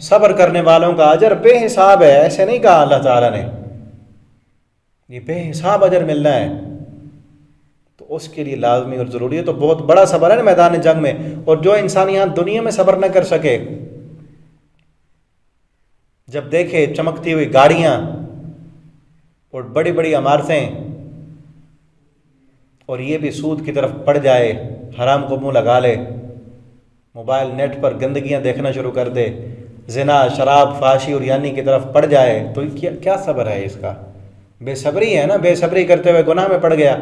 صبر کرنے والوں کا اجر بے حساب ہے، ایسے نہیں کہا اللہ تعالیٰ نے، یہ بے حساب اجر ملنا ہے، تو اس کے لیے لازمی اور ضروری ہے۔ تو بہت بڑا صبر ہے نا میدان جنگ میں، اور جو انسان یہاں دنیا میں صبر نہ کر سکے، جب دیکھے چمکتی ہوئی گاڑیاں اور بڑی بڑی عمارتیں، اور یہ بھی سود کی طرف پڑ جائے، حرام کو منہ لگا لے، موبائل نیٹ پر گندگیاں دیکھنا شروع کر دے، زنا، شراب، فحاشی اور یعنی کی طرف پڑ جائے، تو کیا صبر ہے اس کا؟ بے صبری ہے نا، بے صبری کرتے ہوئے گناہ میں پڑ گیا،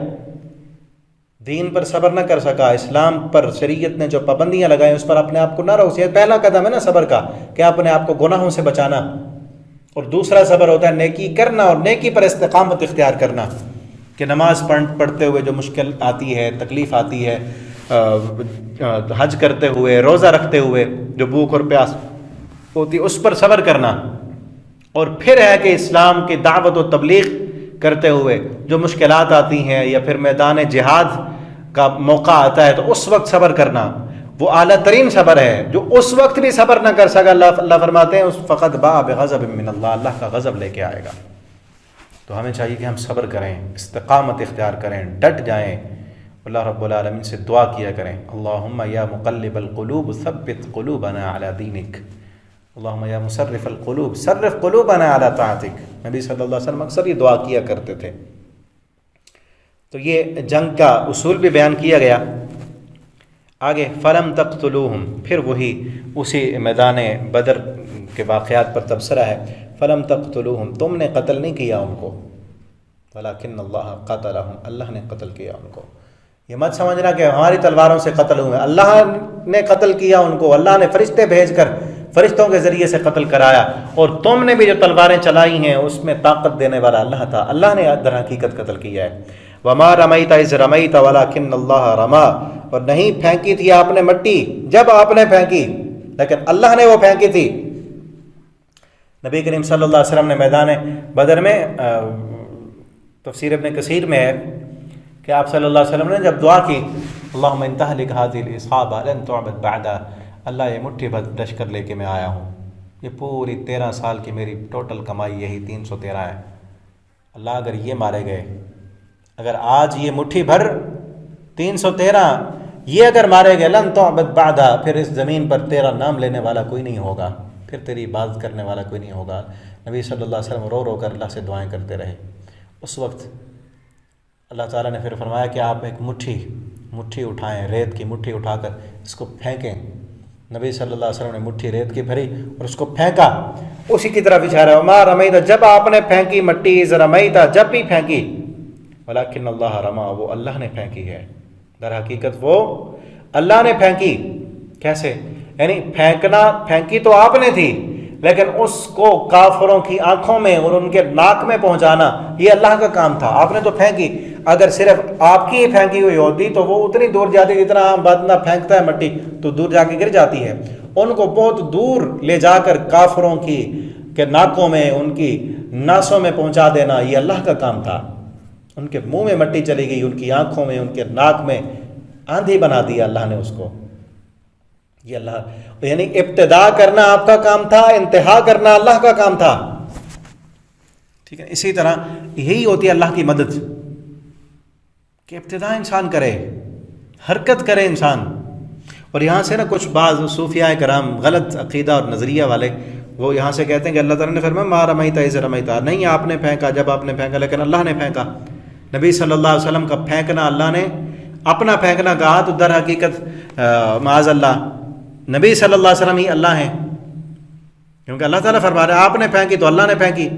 دین پر صبر نہ کر سکا، اسلام پر شریعت نے جو پابندیاں لگائیں اس پر اپنے آپ کو نہ روک، یہ پہلا قدم ہے نا صبر کا، کہ اپنے آپ کو گناہوں سے بچانا، اور دوسرا صبر ہوتا ہے نیکی کرنا اور نیکی پر استقامت اختیار کرنا، کہ نماز پڑھتے ہوئے جو مشکل آتی ہے، تکلیف آتی ہے، حج کرتے ہوئے، روزہ رکھتے ہوئے جو بھوک اور پیاس ہوتی ہے، اس پر صبر کرنا۔ اور پھر ہے کہ اسلام کی دعوت و تبلیغ کرتے ہوئے جو مشکلات آتی ہیں یا پھر میدان جہاد کا موقع آتا ہے تو اس وقت صبر کرنا، وہ اعلیٰ ترین صبر ہے۔ جو اس وقت بھی صبر نہ کر سکا، اللہ فرماتے ہیں اس فقط باء بغضب من اللہ کا غضب لے کے آئے گا۔ تو ہمیں چاہیے کہ ہم صبر کریں، استقامت اختیار کریں، ڈٹ جائیں، اللہ رب العالمین سے دعا کیا کریں، اللہم یا مقلب القلوب ثبت قلوبنا علی دینک، اللہم یا مصرف القلوب صرف قلوبنا علی طاعتک۔ نبی صلی اللہ علیہ وسلم اکثر یہ دعا کیا کرتے تھے۔ تو یہ جنگ کا اصول بھی بیان کیا گیا۔ آگے فلم تقتلوہم، پھر وہی اسی میدان بدر کے واقعات پر تبصرہ ہے۔ فلم تقتلوہم، تم نے قتل نہیں کیا ان کو، ولکن اللہ قتلہم، اللہ نے قتل کیا ان کو۔ یہ مت سمجھنا کہ ہماری تلواروں سے قتل ہوئے، اللہ نے قتل کیا ان کو، اللہ نے فرشتے بھیج کر فرشتوں کے ذریعے سے قتل کرایا، اور تم نے بھی جو تلواریں چلائی ہیں اس میں طاقت دینے والا اللہ تھا، اللہ نے در حقیقت قتل کیا ہے۔ وما رمیت اذ رمیت ولکن اللہ رما، اور نہیں پھینکی تھی آپ نے مٹی جب آپ نے پھینکی، لیکن اللہ نے وہ پھینکی تھی۔ نبی کریم صلی اللہ علیہ وسلم نے میدان بدر میں، تفسیر ابن کثیر میں ہے کہ آپ صلی اللہ علیہ وسلم نے جب دعا کی اللہم ان تہلک ھذہ الاصحابہ لن تعبد بعدا، اللہ یہ مٹھی بھر لشکر لے کے میں آیا ہوں، یہ پوری 13 سال کی میری ٹوٹل کمائی یہی 313 ہے، اللہ اگر یہ مارے گئے، اگر آج یہ مٹھی بھر 313 یہ اگر مارے گئے، لن تعبد بعدا، پھر اس زمین پر تیرا نام لینے والا کوئی نہیں ہوگا، پھر تیری عبادت کرنے والا کوئی نہیں ہوگا۔ نبی صلی اللہ علیہ وسلم رو رو کر اللہ سے دعائیں کرتے رہے۔ اس وقت اللہ تعالیٰ نے پھر فرمایا کہ آپ ایک مٹھی اٹھائیں، ریت کی مٹھی اٹھا کر اس کو پھینکیں۔ نبی صلی اللہ علیہ وسلم نے مٹھی ریت کی بھری اور اس کو پھینکا، اسی کی طرف اشارہ ہے، وما رمیت، جب آپ نے پھینکی مٹی، اذ رمیت، جب بھی پھینکی، ولکن اللہ رما، وہ اللہ نے پھینکی ہے، در حقیقت وہ اللہ نے پھینکی۔ کیسے؟ یعنی پھینکی تو آپ نے تھی، لیکن اس کو کافروں کی آنکھوں میں اور ان کے ناک میں پہنچانا یہ اللہ کا کام تھا۔ آپ نے تو پھینکی، اگر صرف آپ کی ہی پھینکی ہوئی ہوتی تو وہ اتنی دور جاتی، جتنا عام بندہ پھینکتا ہے مٹی تو دور جا کے گر جاتی ہے، ان کو بہت دور لے جا کر کافروں کی کے ناکوں میں، ان کی ناسوں میں پہنچا دینا یہ اللہ کا کام تھا۔ ان کے منہ میں مٹی چلی گئی، ان کی آنکھوں میں، ان کے ناک میں، آندھی بنا دیا اللہ نے اس کو۔ یہ اللہ، یعنی ابتدا کرنا آپ کا کام تھا، انتہا کرنا اللہ کا کام تھا۔ ٹھیک ہے، اسی طرح یہی ہوتی ہے اللہ کی مدد، کہ ابتدا انسان کرے، حرکت کرے انسان۔ اور یہاں سے نا کچھ بعض صوفیاء کرام غلط عقیدہ اور نظریہ والے، وہ یہاں سے کہتے ہیں کہ اللہ تعالیٰ نے فرمایا ما رمیت اذ رمیت، نہیں آپ نے پھینکا جب آپ نے پھینکا، لیکن اللہ نے پھینکا۔ نبی صلی اللہ علیہ وسلم کا پھینکنا اللہ نے اپنا پھینکنا کہا تو در حقیقت معاذ اللہ نبی صلی اللہ علیہ وسلم ہی اللہ ہیں، کیونکہ اللہ تعالیٰ فرما رہا ہے آپ نے پھینکی تو اللہ نے پھینکی،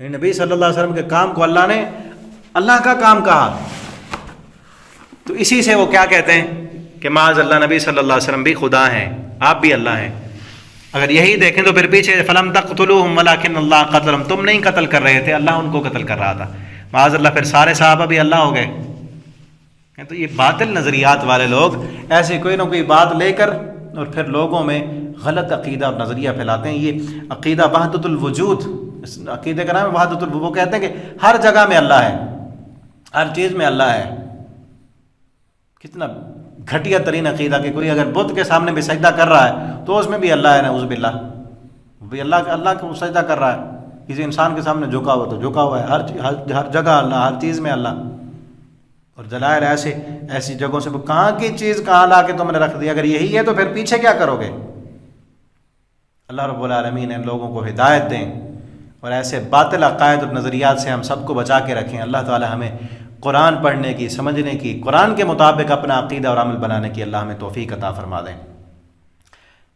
یعنی نبی صلی اللہ علیہ وسلم کے کام کو اللہ نے اللہ کا کام کہا۔ تو اسی سے وہ کیا کہتے ہیں کہ معاذ اللہ نبی صلی اللہ علیہ وسلم بھی خدا ہیں، آپ بھی اللہ ہیں۔ اگر یہی دیکھیں تو پھر پیچھے فلم تقتلوہم ولکن اللہ قتلہم، تم نہیں قتل کر رہے تھے، اللہ ان کو قتل کر رہا تھا، معاذ اللہ پھر سارے صحابہ بھی اللہ ہو گئے۔ تو یہ باطل نظریات والے لوگ ایسے کوئی نہ کوئی بات لے کر اور پھر لوگوں میں غلط عقیدہ اور نظریہ پھیلاتے ہیں۔ یہ عقیدہ وحدت الوجود، اس عقیدے کا نام ہے وحدت الوجود۔ وہ کہتے ہیں کہ ہر جگہ میں اللہ ہے، ہر چیز میں اللہ ہے۔ کتنا گھٹیا ترین عقیدہ کہ کوئی اگر بت کے سامنے بھی سجدہ کر رہا ہے تو اس میں بھی اللہ ہے، نعوذ باللہ، بھی اللہ کو سجدہ کر رہا ہے۔ کسی انسان کے سامنے جھکا ہوا تو جھکا ہوا ہے، ہر جگہ اللہ، ہر چیز میں اللہ۔ اور دلائل ایسی جگہوں سے کہاں کی چیز کہاں لا کے تم نے رکھ دی، اگر یہی ہے تو پھر پیچھے کیا کرو گے؟ اللہ رب العالمین ان لوگوں کو ہدایت دیں اور ایسے باطل عقائد اور نظریات سے ہم سب کو بچا کے رکھیں۔ اللہ تعالی ہمیں قرآن پڑھنے کی، سمجھنے کی، قرآن کے مطابق اپنا عقیدہ اور عمل بنانے کی اللہ ہمیں توفیق عطا فرما دیں۔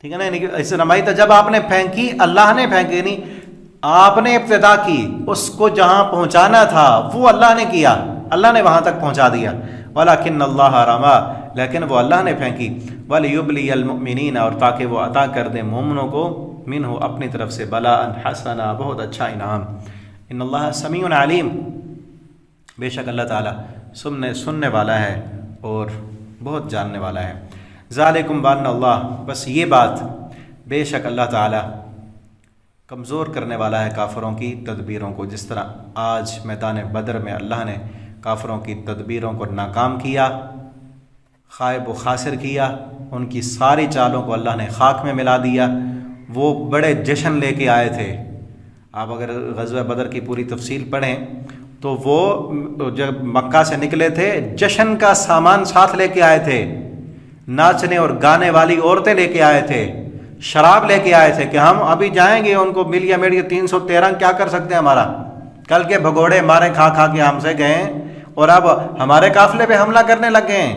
ٹھیک ہے نا، اس رمائی تھا جب آپ نے پھینکی، اللہ نے پھینکی، نہیں آپ نے ابتدا کی، اس کو جہاں پہنچانا تھا وہ اللہ نے کیا، اللہ نے وہاں تک پہنچا دیا۔ وَلَكِنَّ اللَّهَ رَمَا، لیکن وہ اللہ نے پھینکی۔ وَلِيُبْلِيَ الْمُؤْمِنِينَ، اور تاکہ وہ عطا کر دے مومنوں کو منہ اپنی طرف سے بلاء حسنا بہت اچھا انعام، ان اللہ سمیع علیم بے شک اللہ تعالیٰ سننے والا ہے اور بہت جاننے والا ہے۔ ذالکم بان اللہ، بس یہ بات بے شک اللہ تعالیٰ کمزور کرنے والا ہے کافروں کی تدبیروں کو، جس طرح آج میدان بدر میں اللہ نے کافروں کی تدبیروں کو ناکام کیا، خائب و خاسر کیا، ان کی ساری چالوں کو اللہ نے خاک میں ملا دیا۔ وہ بڑے جشن لے کے آئے تھے، آپ اگر غزوہ بدر کی پوری تفصیل پڑھیں تو وہ جب مکہ سے نکلے تھے جشن کا سامان ساتھ لے کے آئے تھے، ناچنے اور گانے والی عورتیں لے کے آئے تھے، شراب لے کے آئے تھے کہ ہم ابھی جائیں گے ان کو مل میڑ 313 کیا کر سکتے ہیں ہمارا، کل کے بھگوڑے مارے کھا کھا کے ہم سے گئے اور اب ہمارے قافلے پہ حملہ کرنے لگ گئے ہیں،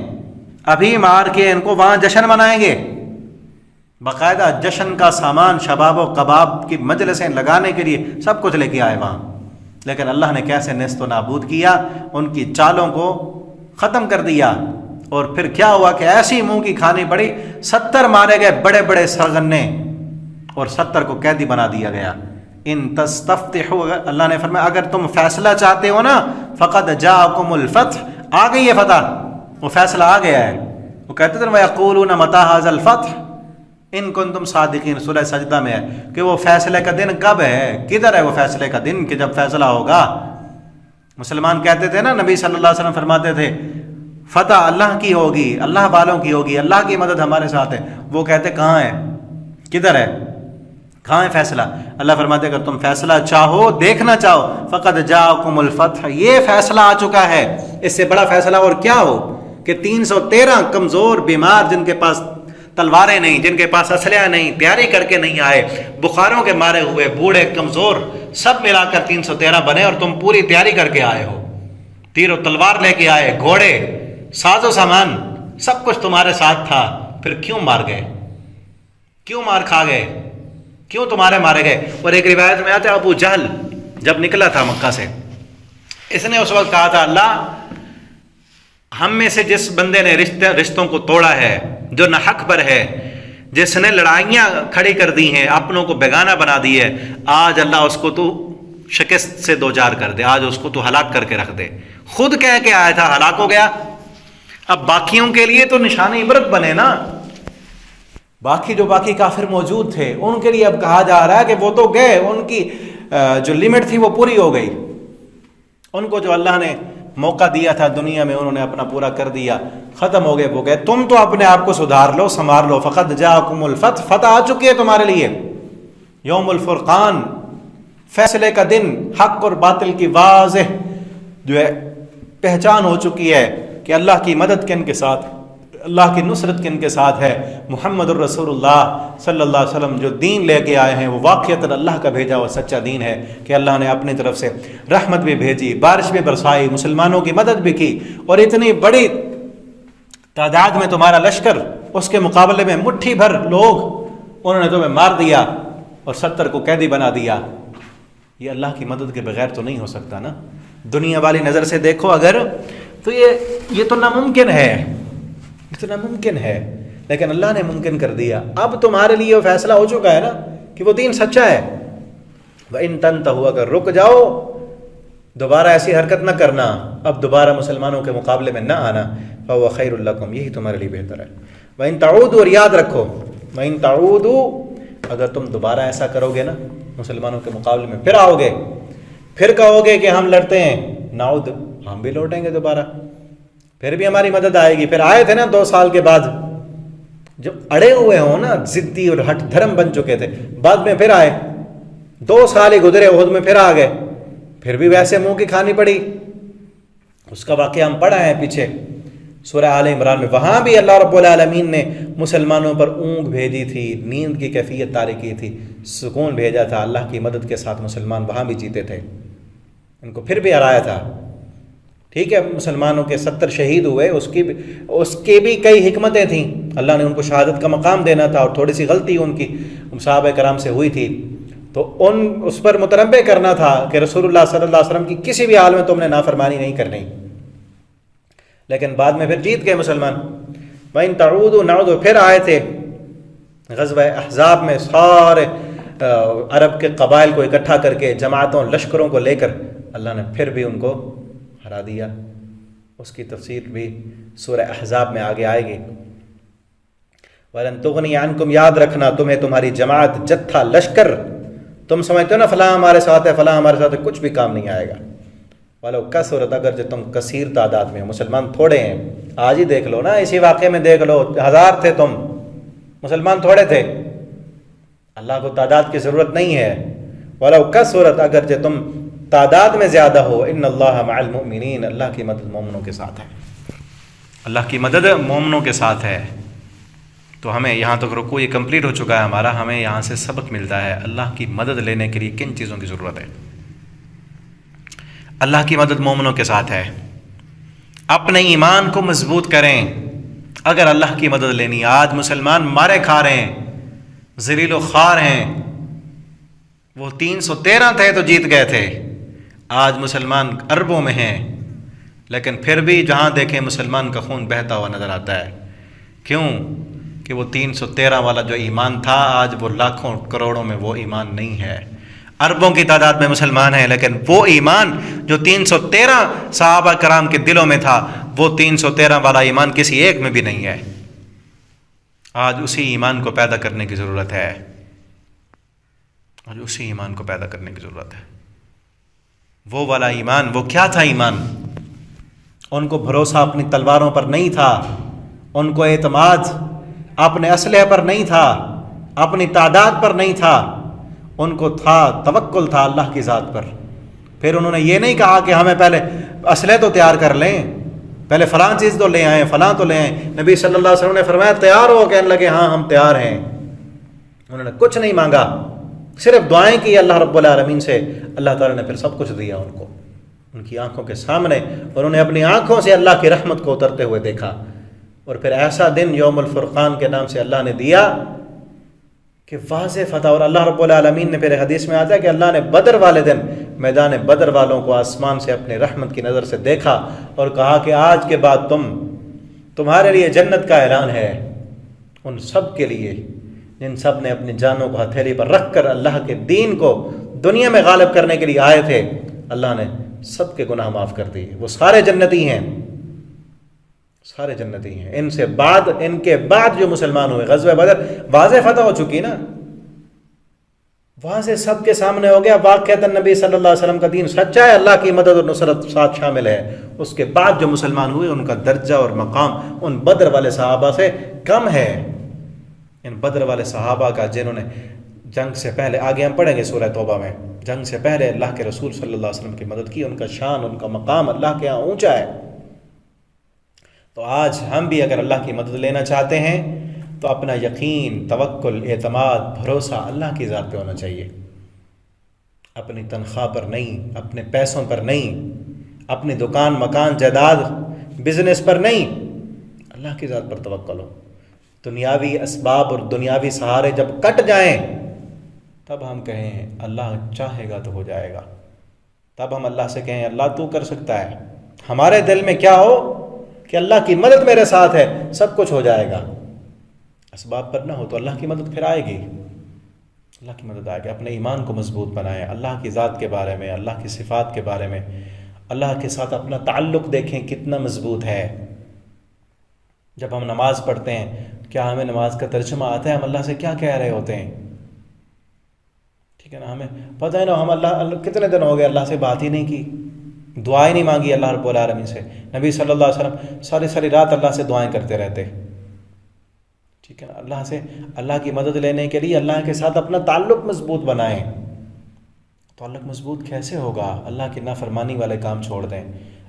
ابھی مار کے ان کو وہاں جشن منائیں گے۔ باقاعدہ جشن کا سامان، شباب و کباب کی مجلسیں لگانے کے لیے سب کچھ لے کے آئے وہاں، لیکن اللہ نے کیسے نیست و نابود کیا، ان کی چالوں کو ختم کر دیا۔ اور پھر کیا ہوا کہ ایسی منہ کی کھانی پڑی، 70 مارے گئے بڑے بڑے سرغنے اور 70 کو قیدی بنا دیا گیا۔ ان تستفتحوا، اللہ نے فرمایا اگر تم فیصلہ چاہتے ہو نا، فقد جاءکم الفتح، آ گئی ہے فتح، وہ فیصلہ آ گیا ہے۔ وہ کہتے تھے وَيَقُولُونَ مَتَىٰ هَٰذَا الْفَتْحُ ان کنتم صادقین، سورہ سجدہ میں ہے کہ وہ فیصلے کا دن کب ہے، کدھر ہے وہ فیصلے کا دن کہ جب فیصلہ ہوگا۔ مسلمان کہتے تھے نا، نبی صلی اللہ علیہ وسلم فرماتے تھے فتح اللہ کی ہوگی، اللہ والوں کی ہوگی، اللہ کی مدد ہمارے ساتھ ہے۔ وہ کہتے کہاں ہے، کدھر ہے، کہاں ہے فیصلہ؟ اللہ فرماتے اگر تم فیصلہ چاہو، دیکھنا چاہو، فقد جاءکم الفتح، یہ فیصلہ آ چکا ہے۔ اس سے بڑا فیصلہ اور کیا ہو کہ 313 کمزور بیمار، جن کے پاس تلواریں نہیں، جن کے پاس اسلحہ نہیں، تیاری کر کے نہیں آئے، بخاروں کے مارے ہوئے، بوڑھے کمزور، سب ملا کر 313 بنے اور تم پوری تیاری کر کے آئے ہو، تیر و تلوار لے کے آئے، گھوڑے، ساز و سامان، سب کچھ تمہارے ساتھ تھا، پھر کیوں مار گئے، کیوں مار کھا گئے، کیوں تمہارے مارے گئے؟ اور ایک روایت میں آتا ہے ابو جہل جب نکلا تھا مکہ سے، اس نے اس وقت کہا تھا اللہ ہم میں سے جس بندے نے رشتوں کو توڑا ہے، جو نہ حق پر ہے، جس نے لڑائیاں کھڑی کر دی ہیں، اپنوں کو بیگانہ بنا دی ہے، آج اللہ اس کو تو شکست سے دوچار کر دے، آج اس کو تو ہلاک کر کے رکھ دے۔ خود کہہ کے آیا تھا، ہلاک ہو گیا۔ اب باقیوں کے لیے تو نشان عبرت بنے نا، باقی کافر موجود تھے ان کے لیے اب کہا جا رہا ہے کہ وہ تو گئے، ان کی جو لمٹ تھی وہ پوری ہو گئی، ان کو جو اللہ نے موقع دیا تھا دنیا میں انہوں نے اپنا پورا کر دیا، ختم ہو گئے، وہ گئے، تم تو اپنے آپ کو سدھار لو، سنوار لو۔ فقد جاءکم الفتح، فتح آ چکی ہے تمہارے لیے، یوم الفرقان، فیصلے کا دن، حق اور باطل کی واضح جو ہے پہچان ہو چکی ہے کہ اللہ کی مدد کن کے ساتھ، اللہ کی نصرت کن کے ساتھ ہے۔ محمد الرسول اللہ صلی اللہ علیہ وسلم جو دین لے کے آئے ہیں وہ واقعتاً اللہ کا بھیجا ہوا سچا دین ہے کہ اللہ نے اپنی طرف سے رحمت بھی بھیجی، بارش بھی برسائی، مسلمانوں کی مدد بھی کی، اور اتنی بڑی تعداد میں تمہارا لشکر، اس کے مقابلے میں مٹھی بھر لوگ انہوں نے تمہیں مار دیا اور 70 کو قیدی بنا دیا۔ یہ اللہ کی مدد کے بغیر تو نہیں ہو سکتا نا، دنیا والی نظر سے دیکھو اگر تو یہ تو ناممکن ہے، اتنا ممکن ہے، لیکن اللہ نے ممکن کر دیا۔ اب تمہارے لیے وہ فیصلہ ہو چکا ہے نا کہ وہ دین سچا ہے۔ وَإِن تَنْتَهُوا، اگر رک جاؤ، دوبارہ ایسی حرکت نہ کرنا، اب دوبارہ مسلمانوں کے مقابلے میں نہ آنا، فَهُوَ خَيْرٌ لَكُمْ، یہی تمہارے لیے بہتر ہے۔ وَإِن تَعُودُوا، اور یاد رکھو، وَإِن تَعُودُوا، اگر تم دوبارہ ایسا کرو گے نا مسلمانوں کے مقابلے میں، پھر آؤ گے، پھر کہو گے کہ ہم لڑتے ہیں، نعود، ہم بھی لوٹیں گے دوبارہ، پھر بھی ہماری مدد آئے گی۔ پھر آئے تھے نا 2 سال کے بعد، جب اڑے ہوئے ہوں نا، ضدی اور ہٹ دھرم بن چکے تھے، بعد میں پھر آئے، 2 سال ہی گزرے، احد میں پھر آ گئے، پھر بھی ویسے منہ کی کھانی پڑی۔ اس کا واقعہ ہم پڑھا ہے پیچھے سورہ آل عمران میں، وہاں بھی اللہ رب العالمین نے مسلمانوں پر اونگ بھیجی تھی، نیند کی کیفیت طاری کی تھی، سکون بھیجا تھا، اللہ کی مدد کے ساتھ مسلمان وہاں بھی جیتے تھے، ان کو پھر بھی ہرایا تھا۔ ٹھیک ہے، مسلمانوں کے 70 شہید ہوئے، اس کی بھی کئی حکمتیں تھیں، اللہ نے ان کو شہادت کا مقام دینا تھا، اور تھوڑی سی غلطی ان کی صحابہ کرام سے ہوئی تھی، تو اس پر متنبہ کرنا تھا کہ رسول اللہ صلی اللہ علیہ وسلم کی کسی بھی حال میں تم نے نافرمانی نہیں کرنی، لیکن بعد میں پھر جیت گئے مسلمان۔ وَإِن تَعُودُوا نَعُودُ، پھر آئے تھے غزوہ احزاب میں، سارے عرب کے قبائل کو اکٹھا کر کے جماعتوں لشکروں کو لے کر اللہ نے پھر بھی ان کو ہرا دیا۔ اس کی تفسیر بھی سورہ احزاب میں آگے آئے گی۔ وَلَن تُغْنِيَ عَنْكُمْ، یاد رکھنا تمہیں تمہاری جماعت، جتھا، لشکر، تم سمجھتے ہو نا فلاں ہمارے ساتھ ہے، فلاں ہمارے ساتھ ہے، کچھ بھی کام نہیں آئے گا۔ وَلَوْ كَثُرَتْ، اگر جو تم کثیر تعداد میں ہو، مسلمان تھوڑے ہیں، آج ہی دیکھ لو نا، اسی واقعے میں دیکھ لو، 1000 تھے تم، مسلمان تھوڑے تھے، اللہ کو تعداد کی ضرورت نہیں ہے۔ وَلَوْ كَثُرَتْ، اگر جو تم تعداد میں زیادہ ہو، إِنَّ اللَّهَ مَعَ الْمُؤْمِنِينَ، اللہ کی مدد مومنوں کے ساتھ ہے، اللہ کی مدد مومنوں کے ساتھ ہے۔ تو ہمیں یہاں تک رکوع یہ کمپلیٹ ہو چکا ہے ہمارا، ہمیں یہاں سے سبق ملتا ہے اللہ کی مدد لینے کے لیے کن چیزوں کی ضرورت ہے۔ اللہ کی مدد مومنوں کے ساتھ ہے۔ اپنے ایمان کو مضبوط کریں اگر اللہ کی مدد لینی۔ آج مسلمان مارے کھا رہے ہیں، ذلیل و خوار ہیں۔ وہ 313 تھے تو جیت گئے تھے، آج مسلمان اربوں میں ہیں، لیکن پھر بھی جہاں دیکھیں مسلمان کا خون بہتا ہوا نظر آتا ہے۔ کیوں؟ کہ وہ 313 والا جو ایمان تھا، آج وہ لاکھوں کروڑوں میں وہ ایمان نہیں ہے۔ اربوں کی تعداد میں مسلمان ہیں، لیکن وہ ایمان جو 313 صحابہ کرام کے دلوں میں تھا، وہ 313 والا ایمان کسی ایک میں بھی نہیں ہے۔ آج اسی ایمان کو پیدا کرنے کی ضرورت ہے، آج اسی ایمان کو پیدا کرنے کی ضرورت ہے۔ وہ والا ایمان، وہ کیا تھا ایمان؟ ان کو بھروسہ اپنی تلواروں پر نہیں تھا، ان کو اعتماد اپنے اسلحے پر نہیں تھا، اپنی تعداد پر نہیں تھا، ان کو تھا توکل تھا اللہ کی ذات پر۔ پھر انہوں نے یہ نہیں کہا کہ ہمیں پہلے اسلحے تو تیار کر لیں، پہلے فلاں چیز تو لے آئیں، فلاں تو لے آئیں۔ نبی صلی اللہ علیہ وسلم نے فرمایا تیار ہو، کہنے لگے ہاں ہم تیار ہیں۔ انہوں نے کچھ نہیں مانگا، صرف دعائیں کی اللہ رب العالمین سے، اللہ تعالیٰ نے پھر سب کچھ دیا ان کو، ان کی آنکھوں کے سامنے۔ انہوں نے اپنی آنکھوں سے اللہ کی رحمت کو اترتے ہوئے دیکھا، اور پھر ایسا دن یوم الفرقان کے نام سے اللہ نے دیا کہ واضح فتح۔ اور اللہ رب العالمین نے پھر حدیث میں آتا ہے کہ اللہ نے بدر والے دن میدان بدر والوں کو آسمان سے اپنے رحمت کی نظر سے دیکھا اور کہا کہ آج کے بعد تمہارے لیے جنت کا اعلان ہے، ان سب کے لیے جن سب نے اپنی جانوں کو ہتھیلی پر رکھ کر اللہ کے دین کو دنیا میں غالب کرنے کے لیے آئے تھے، اللہ نے سب کے گناہ معاف کر دیے، وہ سارے جنتی ہیں، سارے جنتی ہیں۔ ان کے بعد جو مسلمان ہوئے، غزوہ بدر واضح فتح ہو چکی نا، واضح سب کے سامنے ہو گیا، واقعتاً نبی صلی اللہ علیہ وسلم کا دین سچا ہے، اللہ کی مدد اور نصرت ساتھ شامل ہے۔ اس کے بعد جو مسلمان ہوئے ان کا درجہ اور مقام ان بدر والے صحابہ سے کم ہے، ان بدر والے صحابہ کا جنہوں نے جنگ سے پہلے، آگے ہم پڑھیں گے سورہ توبہ میں، جنگ سے پہلے اللہ کے رسول صلی اللہ علیہ وسلم کی مدد کی، ان کا شان، ان کا مقام اللہ کے ہاں اونچا ہے۔ تو آج ہم بھی اگر اللہ کی مدد لینا چاہتے ہیں تو اپنا یقین، توکل، اعتماد، بھروسہ اللہ کی ذات پہ ہونا چاہیے، اپنی تنخواہ پر نہیں، اپنے پیسوں پر نہیں، اپنی دکان، مکان، جائیداد، بزنس پر نہیں، اللہ کی ذات پر توکل ہو۔ دنیاوی اسباب اور دنیاوی سہارے جب کٹ جائیں تب ہم کہیں اللہ چاہے گا تو ہو جائے گا، تب ہم اللہ سے کہیں اللہ تو کر سکتا ہے۔ ہمارے دل میں کیا ہو کہ اللہ کی مدد میرے ساتھ ہے، سب کچھ ہو جائے گا۔ اسباب پر نہ ہو تو اللہ کی مدد پھر آئے گی، اللہ کی مدد آئے گی۔ اپنے ایمان کو مضبوط بنائیں، اللہ کی ذات کے بارے میں، اللہ کی صفات کے بارے میں، اللہ کے ساتھ اپنا تعلق دیکھیں کتنا مضبوط ہے۔ جب ہم نماز پڑھتے ہیں، کیا ہمیں نماز کا ترجمہ آتا ہے ہم اللہ سے کیا کہہ رہے ہوتے ہیں؟ ٹھیک ہے نا، ہمیں پتہ ہے نا، ہم اللہ کتنے دن ہو گئے اللہ سے بات ہی نہیں کی، دعائیں نہیں مانگی اللہ رب العالمین سے۔ نبی صلی اللہ علیہ وسلم ساری رات اللہ سے دعائیں کرتے رہتے، ٹھیک ہے نا۔ اللہ سے، اللہ کی مدد لینے کے لیے اللہ کے ساتھ اپنا تعلق مضبوط بنائیں۔ تعلق مضبوط کیسے ہوگا؟ اللہ کی نافرمانی والے کام چھوڑ دیں،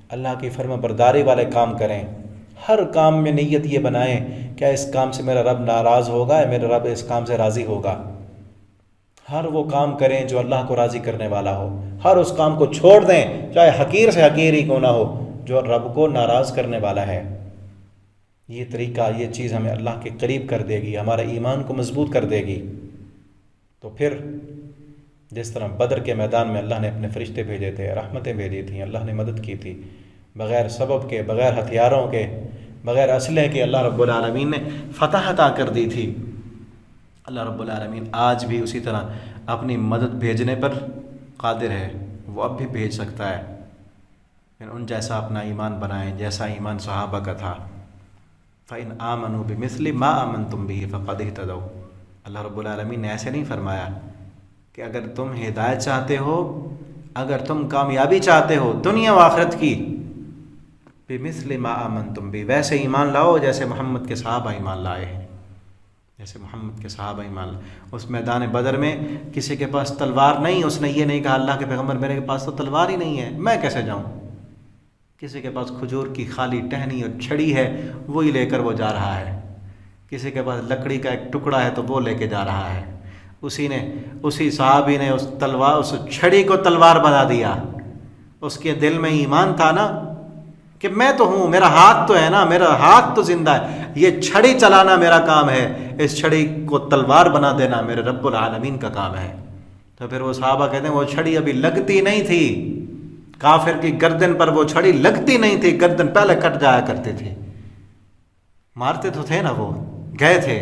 اللہ کی فرما برداری والے کام کریں، ہر کام میں نیت یہ بنائیں کیا اس کام سے میرا رب ناراض ہوگا یا میرا رب اس کام سے راضی ہوگا۔ ہر وہ کام کریں جو اللہ کو راضی کرنے والا ہو، ہر اس کام کو چھوڑ دیں چاہے حقیر سے حقیر ہی کیوں نہ ہو، جو رب کو ناراض کرنے والا ہے۔ یہ طریقہ، یہ چیز ہمیں اللہ کے قریب کر دے گی، ہمارے ایمان کو مضبوط کر دے گی۔ تو پھر جس طرح بدر کے میدان میں اللہ نے اپنے فرشتے بھیجے تھے، رحمتیں بھیجی تھیں، اللہ نے مدد کی تھی، بغیر سبب کے، بغیر ہتھیاروں کے، بغیر اسلحے کے اللہ رب العالمین نے فتح عطا کر دی تھی۔ اللہ رب العالمین آج بھی اسی طرح اپنی مدد بھیجنے پر قادر ہے، وہ اب بھی بھیج سکتا ہے، لیکن ان جیسا اپنا ایمان بنائیں جیسا ایمان صحابہ کا تھا۔ فَإِنْ آمَنُوا بِمِثْلِ مَا آمَنْتُمْ بِهِ فَقَدِ اهْتَدَوْا۔ اللہ رب العالمین نے ایسے نہیں فرمایا کہ اگر تم ہدایت چاہتے ہو، اگر تم کامیابی چاہتے ہو دنیا و آخرت کی، بِمِثْلِ مَا آمَنْتُمْ بِهِ، ویسے ایمان لاؤ جیسے محمد کے صحابہ ایمان لائے ہیں، جیسے محمد کے صحابہ ایمان لائے۔ اس میدان بدر میں کسی کے پاس تلوار نہیں، اس نے یہ نہیں کہا اللہ کے پیغمبر میرے پاس تو تلوار ہی نہیں ہے، میں کیسے جاؤں۔ کسی کے پاس کھجور کی خالی ٹہنی اور چھڑی ہے، وہی لے کر وہ جا رہا ہے۔ کسی کے پاس لکڑی کا ایک ٹکڑا ہے تو وہ لے کے جا رہا ہے۔ اسی صحابی نے اس چھڑی کو تلوار بنا دیا۔ اس کے دل میں ایمان تھا نا کہ میں تو ہوں، میرا ہاتھ تو ہے نا، میرا ہاتھ تو زندہ ہے، یہ چھڑی چلانا میرا کام ہے، اس چھڑی کو تلوار بنا دینا میرے رب العالمین کا کام ہے۔ تو پھر وہ صحابہ کہتے ہیں وہ چھڑی ابھی لگتی نہیں تھی، کافر کی گردن پر وہ چھڑی لگتی نہیں تھی، گردن پہلے کٹ جایا کرتی تھی۔ مارتے تو تھے نا، وہ گئے تھے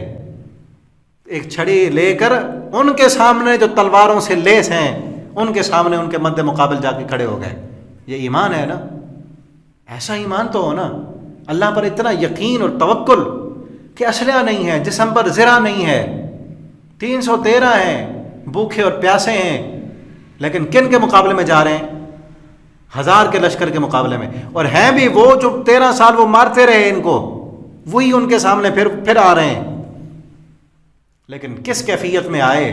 ایک چھڑی لے کر ان کے سامنے جو تلواروں سے لیس ہیں، ان کے سامنے ان کے مد مقابل جا کے کھڑے ہو گئے۔ یہ ایمان ہے نا، ایسا ایمان تو ہو نا، اللہ پر اتنا یقین اور توکل کہ اسلحہ نہیں ہے، جسم پر زرہ نہیں ہے، 313 ہیں، بھوکے اور پیاسے ہیں، لیکن کن کے مقابلے میں جا رہے ہیں؟ 1000 کے لشکر کے مقابلے میں، اور ہیں بھی وہ جو 13 سال وہ مارتے رہے ان کو، وہی ان کے سامنے پھر آ رہے ہیں۔ لیکن کس کیفیت میں آئے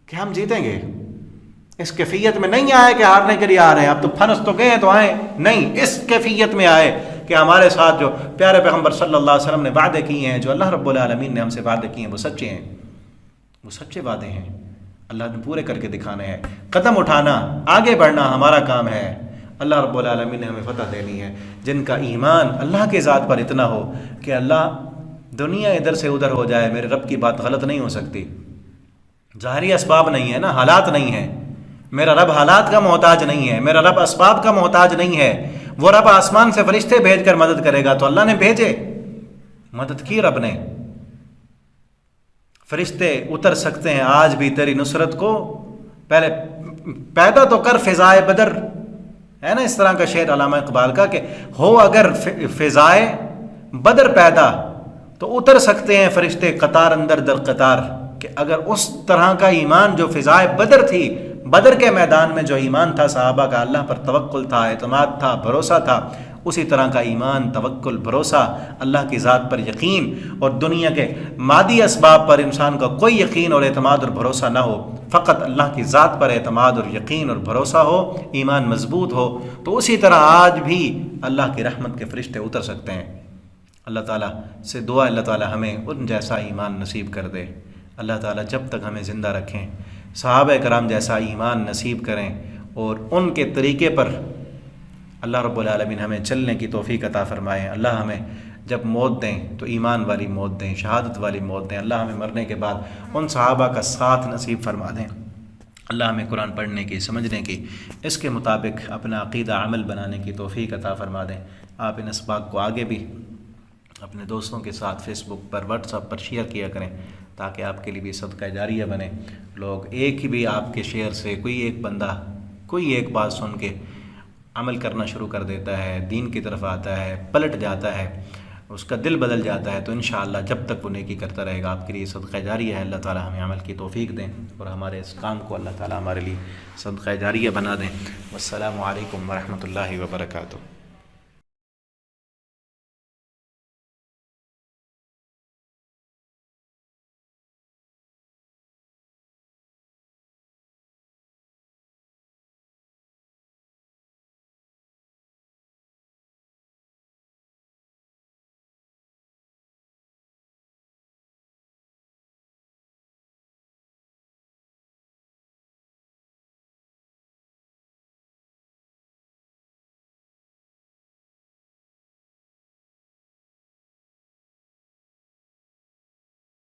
کہ ہم جیتیں گے؟ اس کیفیت میں نہیں آئے کہ ہارنے کے لیے آ رہے ہیں، اب تو پھنس تو گئے تو آئے نہیں، اس کیفیت میں آئے کہ ہمارے ساتھ جو پیارے پیغمبر صلی اللہ علیہ وسلم نے وعدے کیے ہیں، جو اللہ رب العالمین نے ہم سے وعدے کیے ہیں، وہ سچے ہیں، وہ سچے وعدے ہیں، اللہ نے پورے کر کے دکھانے ہیں۔ قدم اٹھانا، آگے بڑھنا ہمارا کام ہے۔ اللہ رب العالمین نے ہمیں فتح دینی ہے۔ جن کا ایمان اللہ کے ذات پر اتنا ہو کہ اللہ دنیا ادھر سے ادھر ہو جائے، میرے رب کی بات غلط نہیں ہو سکتی۔ ظاہری اسباب نہیں ہے نا، حالات نہیں ہیں، میرا رب حالات کا محتاج نہیں ہے، میرا رب اسباب کا محتاج نہیں ہے۔ وہ رب آسمان سے فرشتے بھیج کر مدد کرے گا تو اللہ نے بھیجے، مدد کی رب نے۔ فرشتے اتر سکتے ہیں آج بھی تیری نصرت کو، پہلے پیدا تو کر فضائے بدر، ہے نا اس طرح کا شعر علامہ اقبال کا کہ ہو اگر فضائے بدر پیدا تو اتر سکتے ہیں فرشتے قطار اندر در قطار۔ کہ اگر اس طرح کا ایمان جو فضائے بدر تھی، بدر کے میدان میں جو ایمان تھا صحابہ کا، اللہ پر توکل تھا، اعتماد تھا، بھروسہ تھا، اسی طرح کا ایمان، توکل، بھروسہ، اللہ کی ذات پر یقین، اور دنیا کے مادی اسباب پر انسان کا کوئی یقین اور اعتماد اور بھروسہ نہ ہو، فقط اللہ کی ذات پر اعتماد اور یقین اور بھروسہ ہو، ایمان مضبوط ہو، تو اسی طرح آج بھی اللہ کی رحمت کے فرشتے اتر سکتے ہیں۔ اللہ تعالیٰ سے دعا اللہ تعالیٰ ہمیں ان جیسا ایمان نصیب کر دے۔ اللہ تعالیٰ جب تک ہمیں زندہ رکھیں صحابہ کرام جیسا ایمان نصیب کریں، اور ان کے طریقے پر اللہ رب العالمین ہمیں چلنے کی توفیق عطا فرمائیں۔ اللہ ہمیں جب موت دیں تو ایمان والی موت دیں، شہادت والی موت دیں۔ اللہ ہمیں مرنے کے بعد ان صحابہ کا ساتھ نصیب فرما دیں۔ اللہ ہمیں قرآن پڑھنے کی، سمجھنے کی، اس کے مطابق اپنا عقیدہ عمل بنانے کی توفیق عطا فرما دیں۔ آپ ان اسباق کو آگے بھی اپنے دوستوں کے ساتھ فیس بک پر، واٹس ایپ پر شیئر کیا کریں، تاکہ آپ کے لیے بھی صدقہ جاریہ بنے۔ لوگ ایک ہی بھی آپ کے شیئر سے کوئی ایک بندہ کوئی ایک بات سن کے عمل کرنا شروع کر دیتا ہے، دین کی طرف آتا ہے، پلٹ جاتا ہے، اس کا دل بدل جاتا ہے، تو انشاءاللہ جب تک وہ نیکی کرتا رہے گا آپ کے لیے صدقہ جاریہ ہے۔ اللہ تعالی ہمیں عمل کی توفیق دیں، اور ہمارے اس کام کو اللہ تعالی ہمارے لیے صدقہ جاریہ بنا دیں۔ والسلام علیکم ورحمۃ اللہ وبرکاتہ۔